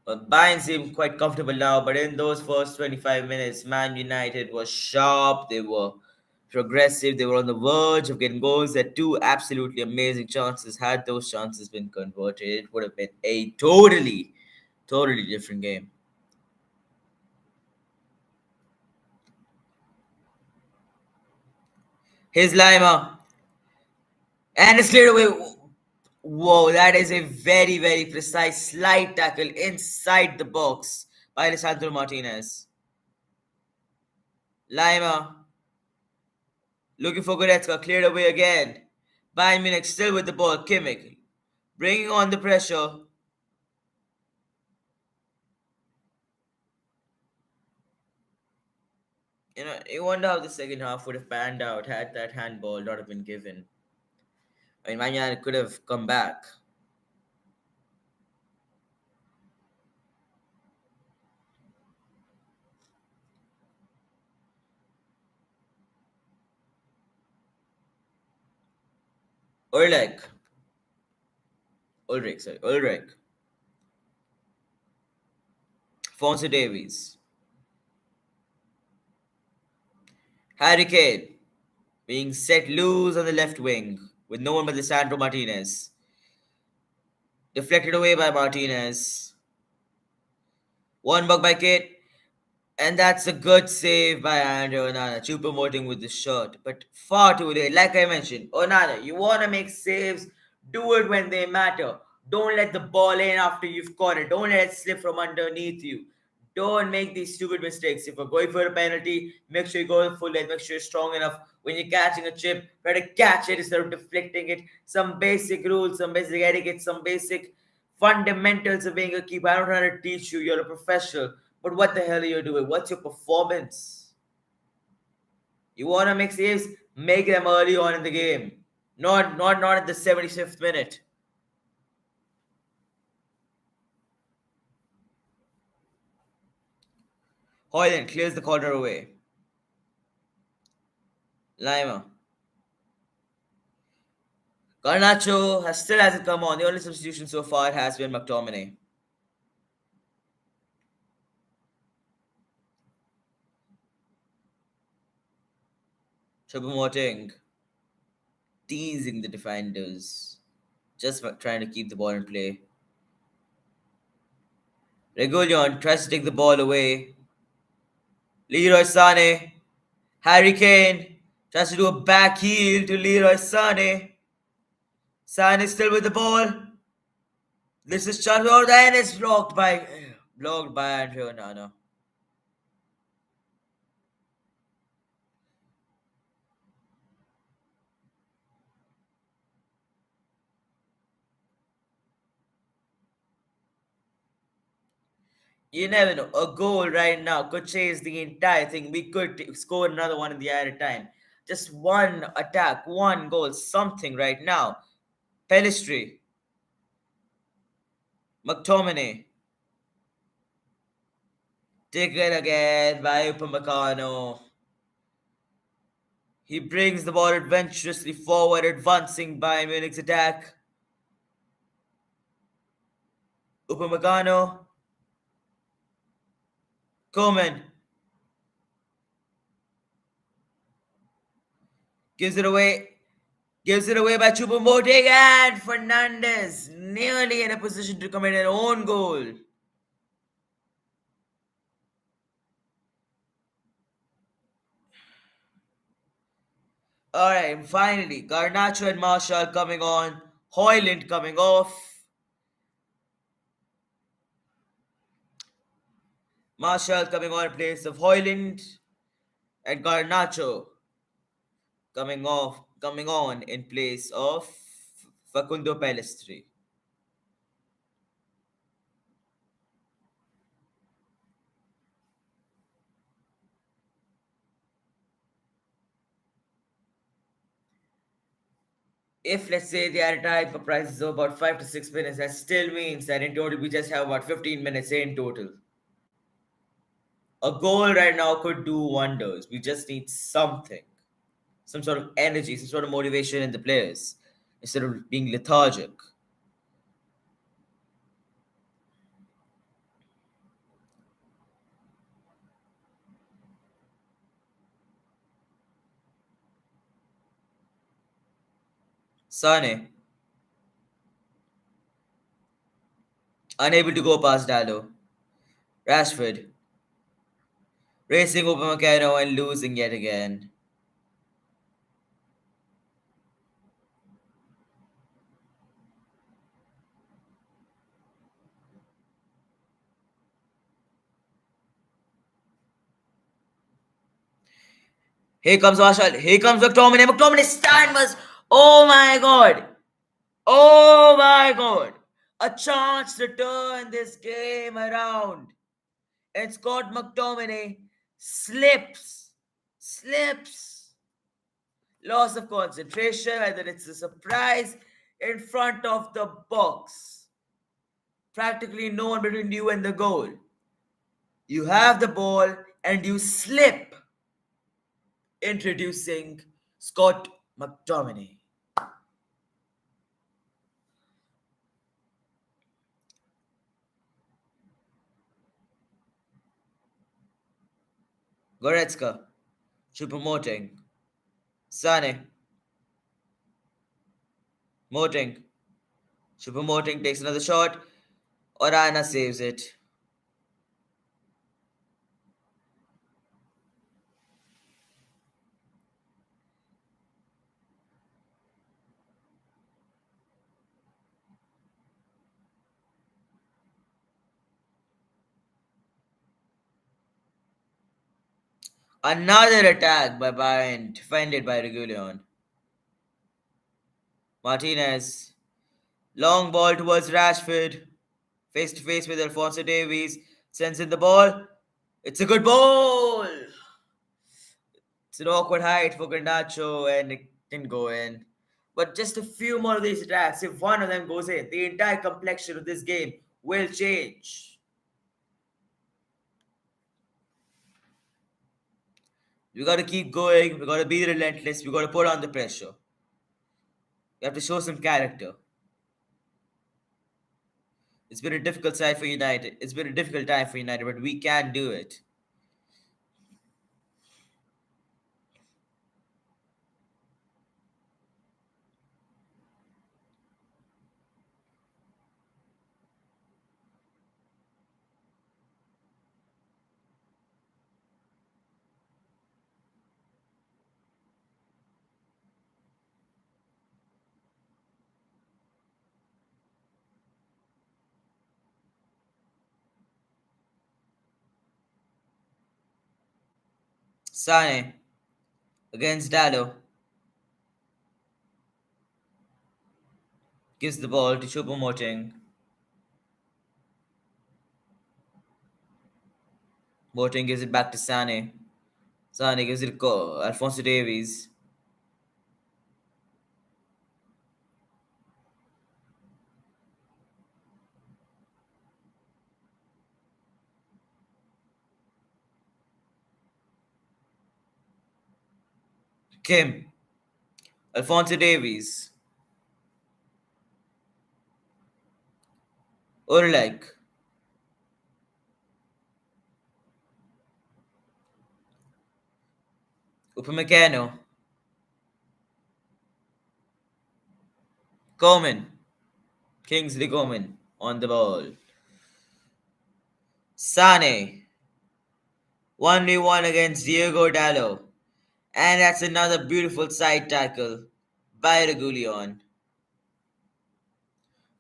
A: But Bayern seemed quite comfortable now, but in those first 25 minutes, Man United was sharp, they were progressive, they were on the verge of getting goals. They had two absolutely amazing chances. Had those chances been converted, it would have been a totally different game. Here's Lima. And it's cleared away. Whoa, that is a very precise slide tackle inside the box by Alessandro Martinez. Lima looking for Goretzka, cleared away again. Bayern Munich still with the ball. Kimmich bringing on the pressure. You wonder how the second half would have panned out had that handball not have been given. I mean, Man United could have come back. Ulrich. Ulrich. Fonso Davies. Harry Kane being set loose on the left wing with no one but Lisandro Martinez. Deflected away by Martinez. One bug by Kane. And that's a good save by Andre Onana. Choupo-Moting with the shot. But far too late. Like I mentioned, Onana, you want to make saves, do it when they matter. Don't let the ball in after you've caught it. Don't let it slip from underneath you. Don't make these stupid mistakes. If you're going for a penalty, make sure you go full length, make sure you're strong enough. When you're catching a chip, try to catch it instead of deflecting it. Some basic rules, some basic etiquette, some basic fundamentals of being a keeper. I don't know how to teach you, you're a professional. But what the hell are you doing? What's your performance? You wanna make saves, make them early on in the game. Not at the 75th minute. Hoyland clears the corner away. Lima. Garnacho still hasn't come on. The only substitution so far has been McTominay. Choupo-Moting teasing the defenders, just trying to keep the ball in play. Regulion tries to take the ball away. Leroy Sané, Harry Kane tries to do a back heel to Leroy Sané. Sané still with the ball. This is Charles and it's blocked by Andrea Onana. You never know. A goal right now could change the entire thing. We could score another one in the added time. Just one attack, one goal, something right now. Pelistri, McTominay, take it again by Upamecano. He brings the ball adventurously forward, advancing Bayern Munich's attack. Upamecano, Coman gives it away. Gives it away by Choupo-Moting and Fernandez nearly in a position to commit an own goal. Alright, finally, Garnacho and Marshall coming on. Hoyland coming off. Marshall coming on in place of Hoyland. And Garnacho coming on in place of Facundo Pellistri. If let's say the added time comprises of about 5 to 6 minutes, that still means that in total we just have about 15 minutes in total. A goal right now could do wonders. We just need something, some sort of energy, some sort of motivation in the players instead of being lethargic. Sane, unable to go past Dallo. Rashford, racing over Upamecano and losing yet again. Here comes Marshall. Here comes McTominay. McTominay's stand was, oh my god. Oh my god. A chance to turn this game around. And Scott McTominay slips. Loss of concentration, whether it's a surprise in front of the box. Practically no one between you and the goal. You have the ball and you slip. Introducing Scott McTominay. Goretzka, Choupo-Moting, Sane, Moting, Choupo-Moting takes another shot. Orana saves it. Another attack by Bayern, defended by Regulion. Martinez. Long ball towards Rashford. Face to face with Alfonso Davies. Sends in the ball. It's a good ball. It's an awkward height for Garnacho and it didn't go in. But just a few more of these attacks, if one of them goes in, the entire complexion of this game will change. We got to keep going. We got to be relentless. We got to put on the pressure. We have to show some character. It's been a difficult side for United. It's been a difficult time for United, but we can do it. Sane against Dallo gives the ball to Choupo-Moting. Moting gives it back to Sane. Sane gives it to Alfonso Davies. Kim. Alfonso Davies. Urlike. Upamecano. Coleman. Kingsley Coleman on the ball. Sane. 1v1 against Diego Dallo. And that's another beautiful side tackle by Regulion.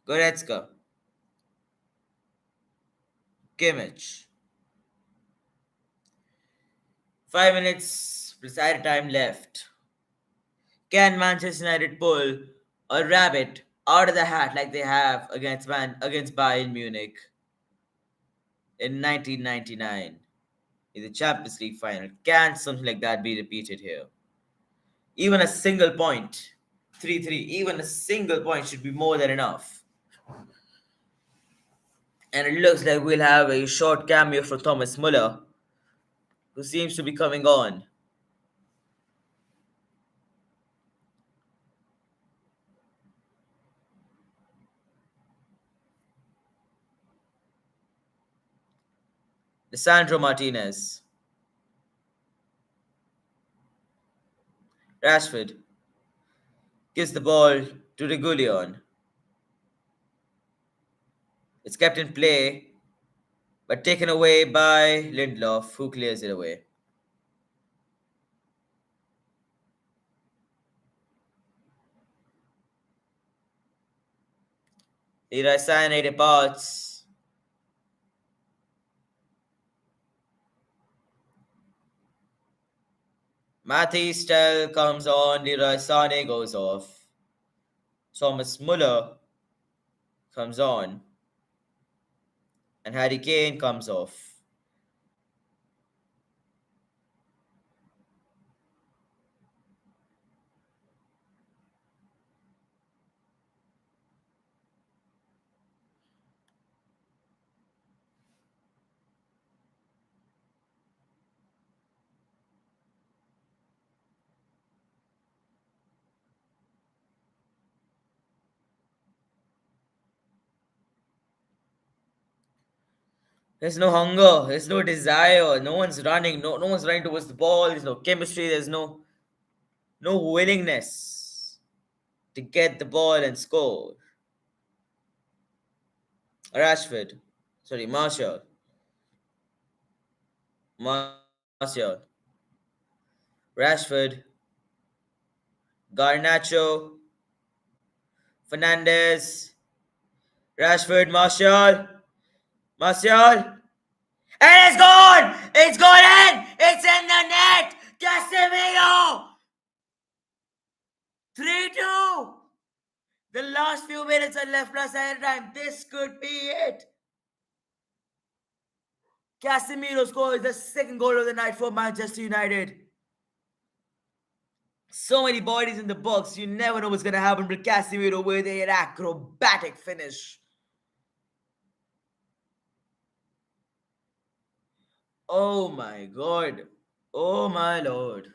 A: Goretzka. Kimmich. 5 minutes precise time left. Can Manchester United pull a rabbit out of the hat like they have against Bayern Munich in 1999 in the Champions League final? Can something like that be repeated here? Even a single point, 3-3, even a single point should be more than enough. And it looks like we'll have a short cameo for Thomas Muller, who seems to be coming on. Lisandro Martinez. Rashford gives the ball to Regulion. It's kept in play, but taken away by Lindelof, who clears it away. Leroy Sané departs. Matthew Stell comes on. Leroy Sané goes off. Thomas Muller comes on. And Harry Kane comes off. There's no hunger, there's no desire, no one's running, no one's running towards the ball, there's no chemistry, there's no willingness to get the ball and score. Rashford. Sorry, Martial. Martial. Rashford. Garnacho. Fernandez. Rashford. Martial. Martial. And it's gone! It's gone in! It's in the net! Casemiro! 3-2! The last few minutes are left plus added time. This could be it. Casemiro scores the second goal of the night for Manchester United. So many bodies in the box, you never know what's going to happen with Casemiro with an acrobatic finish. Oh my god. Oh my lord.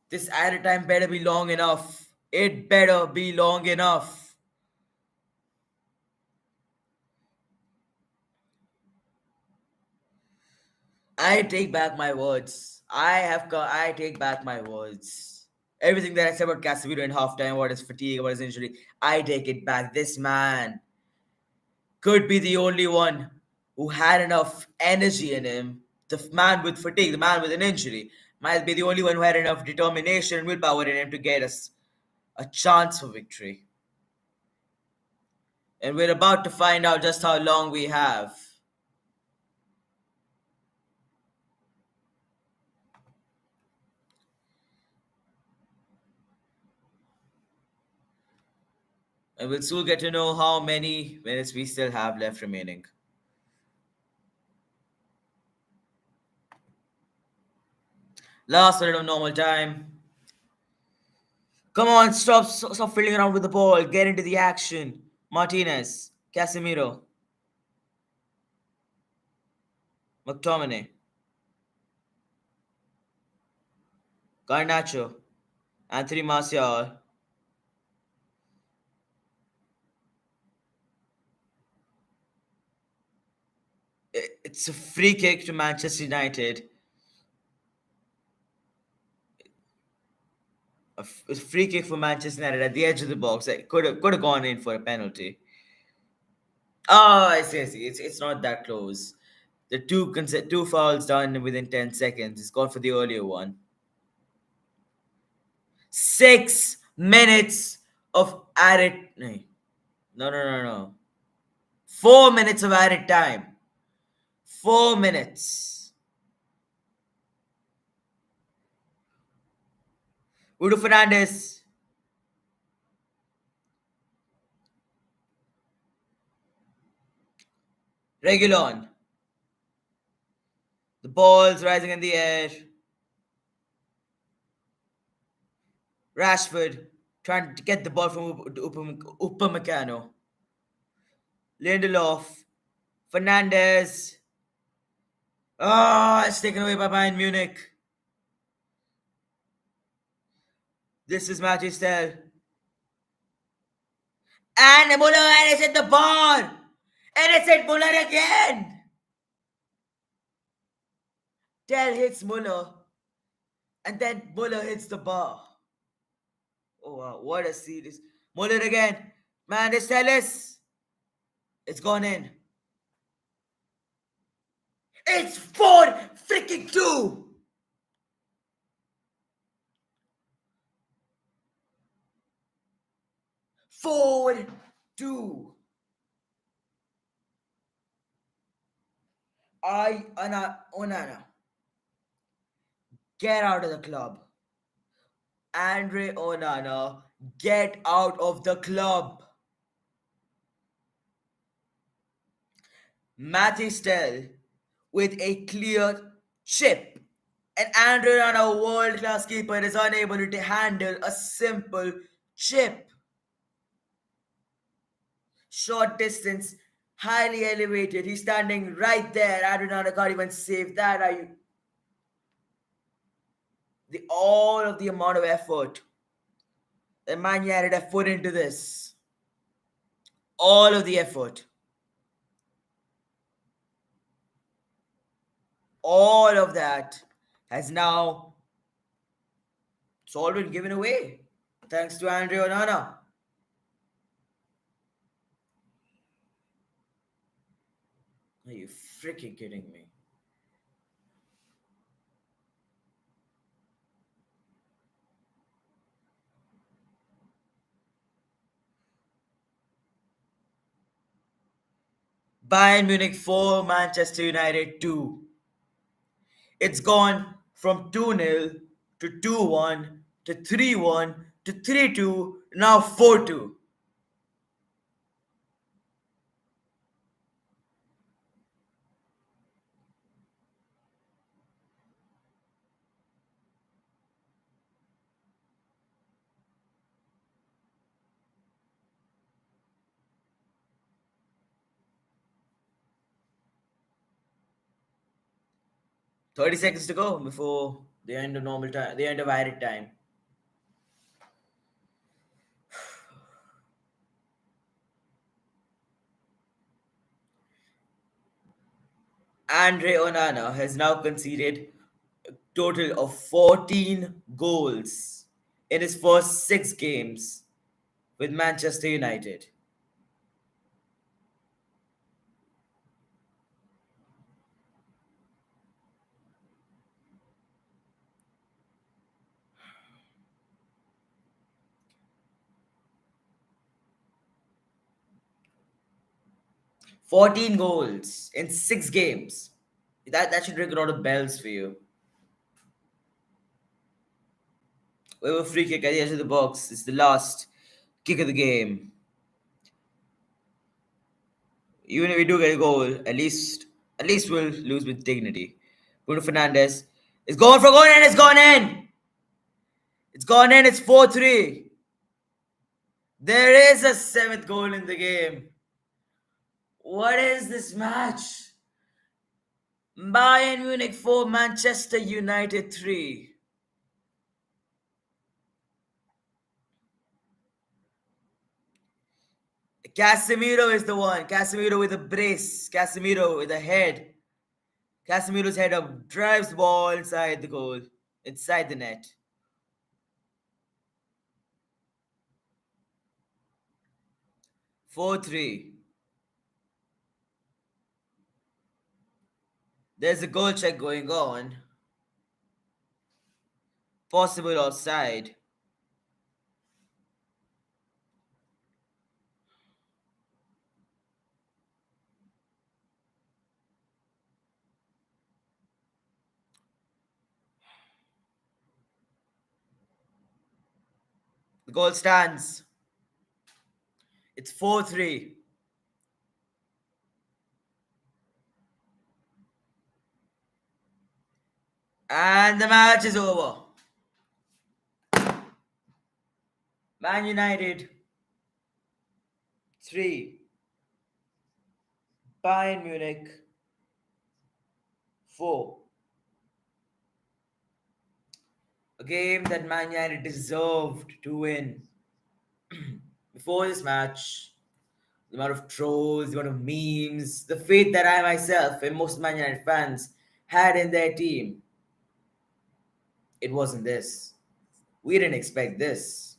A: This added time better be long enough. It better be long enough. I take back my words. I take back my words. Everything that I said about Casemiro in halftime, about his fatigue, about his injury, I take it back. This man could be the only one who had enough energy in him. The man with fatigue, the man with an injury, might be the only one who had enough determination and willpower in him to get us a chance for victory. And we're about to find out just how long we have. And we'll soon get to know how many minutes we still have left remaining. Last minute of normal time. Come on, stop fiddling around with the ball. Get into the action. Martinez, Casemiro, McTominay, Garnacho, Anthony Martial. It's a free kick to Manchester United. A free kick for Manchester United at the edge of the box. It could have gone in for a penalty. Oh, I see. It's not that close. The two fouls done within 10 seconds. It's gone for the earlier one. 6 minutes of added. No. 4 minutes of added time. 4 minutes. Udo Fernandez. Regulon. The ball's rising in the air. Rashford trying to get the ball from Upamecano. Lindelof. Fernandez. Oh, it's taken away by Bayern Munich. This is Matthew Stell. And Muller, and it's hit the ball. And it's hit Muller again. Tell hits Muller. And then Muller hits the bar. Oh wow, what a series. Muller again. Man, this Ellis. It's gone in. It's 4-2. 4-2. Onana. Get out of the club. Andre Onana, get out of the club. Matthew Stell with a clear chip. And Andre Onana, a world-class keeper, is unable to handle a simple chip. Short distance, highly elevated. He's standing right there. Andre Onana can't even save that. All of the amount of effort that Man United have put into this. All of the effort. All of that has now, it's all been given away. Thanks to Andre Onana. Are you freaking kidding me? Bayern Munich 4, Manchester United 2. It's gone from 2-0 to 2-1 to 3-1 to 3-2, now 4-2. 30 seconds to go before the end of normal time, the end of added time. Andre Onana has now conceded a total of 14 goals in his first 6 games with Manchester United. 14 goals in 6 games. That should ring a lot of bells for you. We have a free kick at the edge of the box. It's the last kick of the game. Even if we do get a goal, at least we'll lose with dignity. Bruno Fernandes is going for going in. It's gone in. It's gone in. It's 4-3. There is a seventh goal in the game. What is this match? Bayern Munich 4, Manchester United 3. Casemiro is the one. Casemiro with a brace. Casemiro with a head. Casemiro's head up drives the ball inside the goal, inside the net. 4-3. There's a goal check going on. Possible offside. The goal stands. It's 4-3. And the match is over. Man United 3. Bayern Munich 4. A game that Man United deserved to win. Before this match, the amount of trolls, the amount of memes, the faith that I myself and most Man United fans had in their team, it wasn't this. We didn't expect this.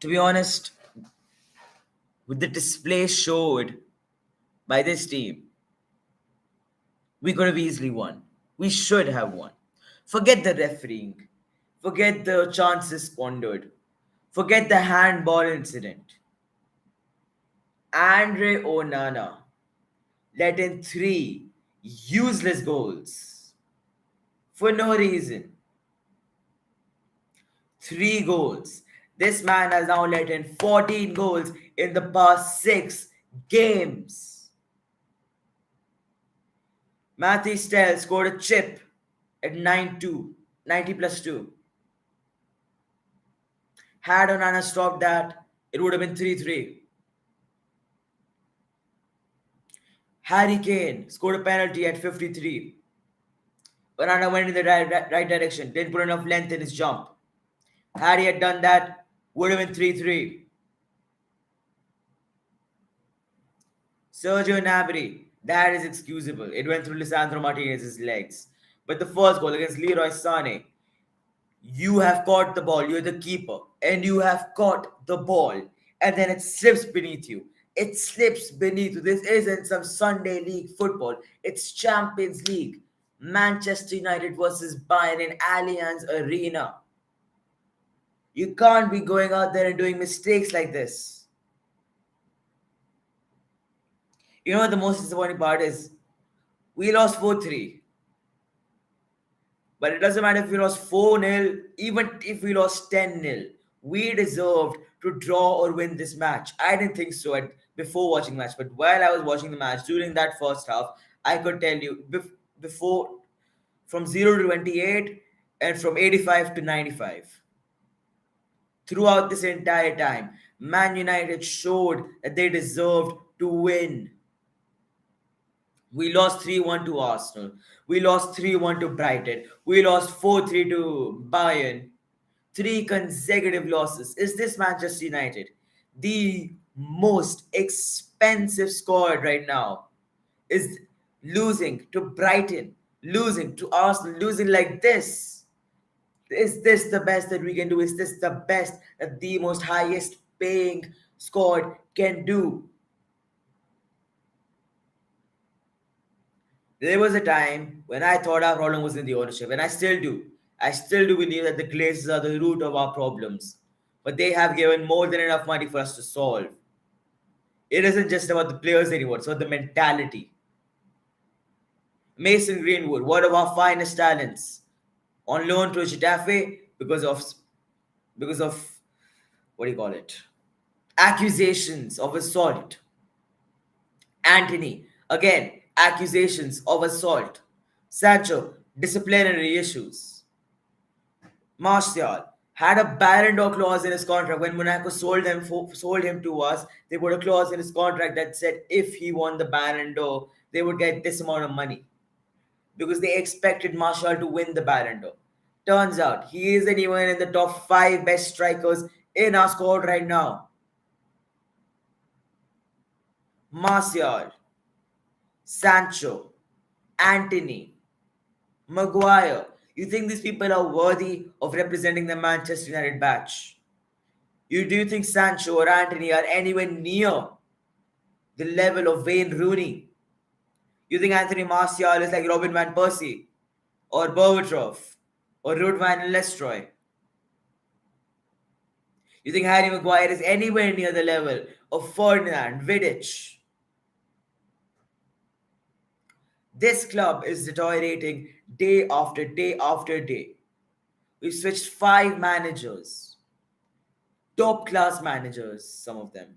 A: To be honest, with the display showed by this team, we could have easily won. We should have won. Forget the refereeing. Forget the chances squandered. Forget the handball incident. Andre Onana let in 3 useless goals for no reason. 3 goals. This man has now let in 14 goals in the past 6 games. Matthew Stell scored a chip at 9-2, 90 plus 2. Had Onana stopped that, it would have been 3-3. Harry Kane scored a penalty at 53. Onana went in the right direction, didn't put enough length in his jump. Had he had done that, would have been 3-3. Sergio Gnabry, that is excusable. It went through Lisandro Martinez's legs. But the first goal against Leroy Sané, you have caught the ball, you're the keeper, and you have caught the ball, and then it slips beneath you. It slips beneath you. This isn't some Sunday league football. It's Champions League. Manchester United versus Bayern in Allianz Arena. You can't be going out there and doing mistakes like this. You know what the most disappointing part is? We lost 4-3. But it doesn't matter if we lost 4-0, even if we lost 10-0. We deserved to draw or win this match. I didn't think so before watching the match, but while I was watching the match during that first half, I could tell you before from 0 to 28 and from 85 to 95. Throughout this entire time, Man United showed that they deserved to win. We lost 3-1 to Arsenal. We lost 3-1 to Brighton. We lost 4-3 to Bayern. Three consecutive losses. Is this Manchester United the most expensive squad right now? Is losing to Brighton, losing to Arsenal, losing like this? Is this the best that we can do? Is this the best that the most highest paying squad can do? There was a time when I thought our problem was in the ownership, and I still do. I still do believe that the Glazers are the root of our problems. But they have given more than enough money for us to solve. It isn't just about the players anymore, it's about the mentality. Mason Greenwood, one of our finest talents, on loan to Getafe because of what do you call it? Accusations of assault. Anthony, again, accusations of assault. Sancho, disciplinary issues. Martial had a Baron d'Or clause in his contract. When Monaco sold him to us, they put a clause in his contract that said if he won the Baron d'Or, they would get this amount of money because they expected Martial to win the Baron d'Or. Turns out he isn't even in the top five best strikers in our squad right now. Martial, Sancho, Anthony, Maguire. You think these people are worthy of representing the Manchester United badge? Do you think Sancho or Anthony are anywhere near the level of Wayne Rooney? You think Anthony Martial is like Robin Van Persie or Berbatov or Ruud van Nistelrooy? You think Harry Maguire is anywhere near the level of Ferdinand, Vidic? This club is deteriorating day after day after day. We've switched five managers, top class managers, some of them.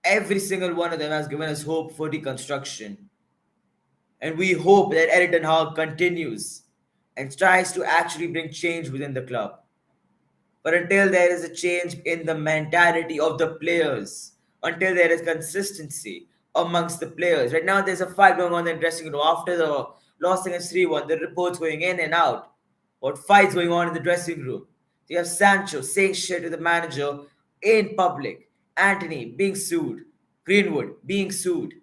A: Every single one of them has given us hope for reconstruction. And we hope that Eric Ten Hag continues and tries to actually bring change within the club. But until there is a change in the mentality of the players, until there is consistency amongst the players. Right now, there's a fight going on in the dressing room after the loss against 3-1. The reports going in and out. What fights going on in the dressing room? You have Sancho saying shit to the manager in public. Anthony being sued. Greenwood being sued.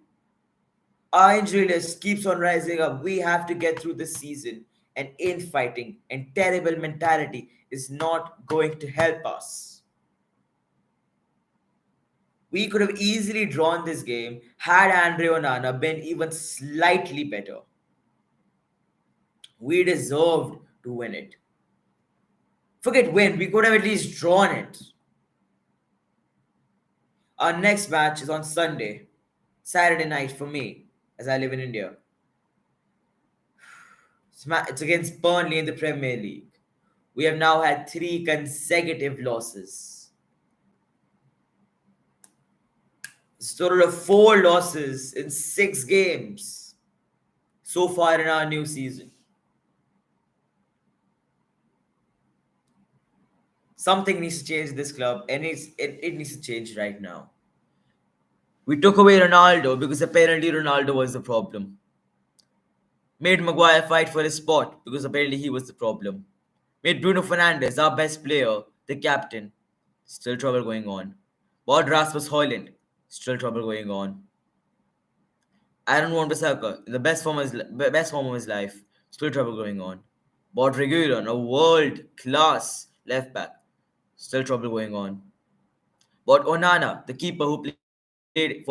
A: Our injury list keeps on rising up. We have to get through this season. And infighting and terrible mentality is not going to help us. We could have easily drawn this game had Andre Onana been even slightly better. We deserved to win it. Forget win, we could have at least drawn it. Our next match is on Sunday, Saturday night for me, as I live in India. It's against Burnley in the Premier League. We have now had three consecutive losses. It's a total of 4 losses in 6 games so far in our new season. Something needs to change in this club, and it needs to change right now. We took away Ronaldo because apparently Ronaldo was the problem. Made Maguire fight for his spot because apparently he was the problem. Made Bruno Fernandes, our best player, the captain. Still trouble going on. Bought Rasmus Højlund. Still trouble going on. Aaron Wan-Bissaka, in the best form of his life. Still trouble going on. Bought Reguilon, a world-class left back. Still trouble going on. Bought Onana, the keeper who played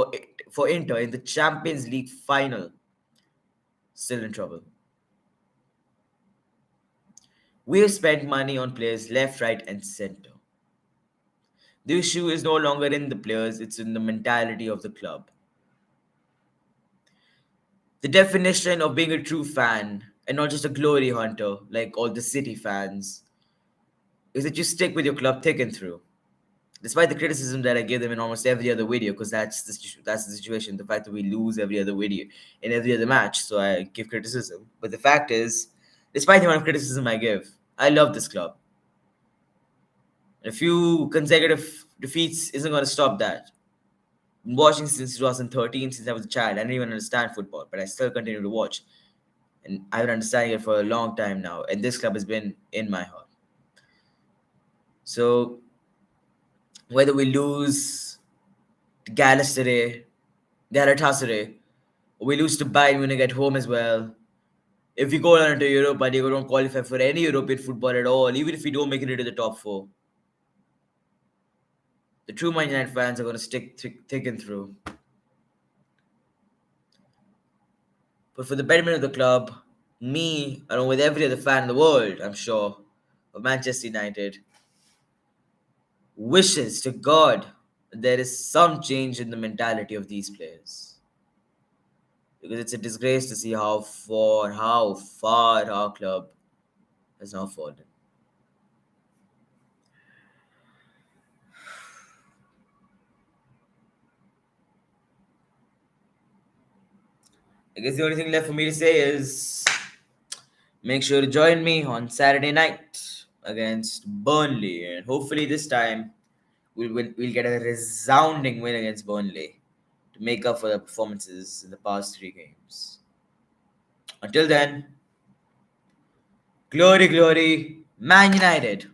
A: for Inter in the Champions League final. Still in trouble. We have spent money on players left, right, and center. The issue is no longer in the players, it's in the mentality of the club. The definition of being a true fan and not just a glory hunter like all the City fans is that you stick with your club thick and through. Despite the criticism that I give them in almost every other video, because that's the situation. The fact that we lose every other video in every other match, so I give criticism. But the fact is, despite the amount of criticism I give, I love this club. A few consecutive defeats isn't going to stop that. Been watching since 2013, since I was a child. I didn't even understand football, but I still continue to watch. And I've been understanding it for a long time now. And this club has been in my heart. So whether we lose to Galatasaray, or we lose to Bayern Munich at home as well, if we go down into Europe and we don't qualify for any European football at all, even if we don't make it into the top four, the true Man United fans are going to stick thick and through. But for the betterment of the club, me, along with every other fan in the world, I'm sure, of Manchester United, wishes to God there is some change in the mentality of these players. Because it's a disgrace to see how far our club has now fallen. I guess the only thing left for me to say is make sure to join me on Saturday night against Burnley, and hopefully this time we'll get a resounding win against Burnley to make up for the performances in the past three games. Until then, glory, glory, Man United.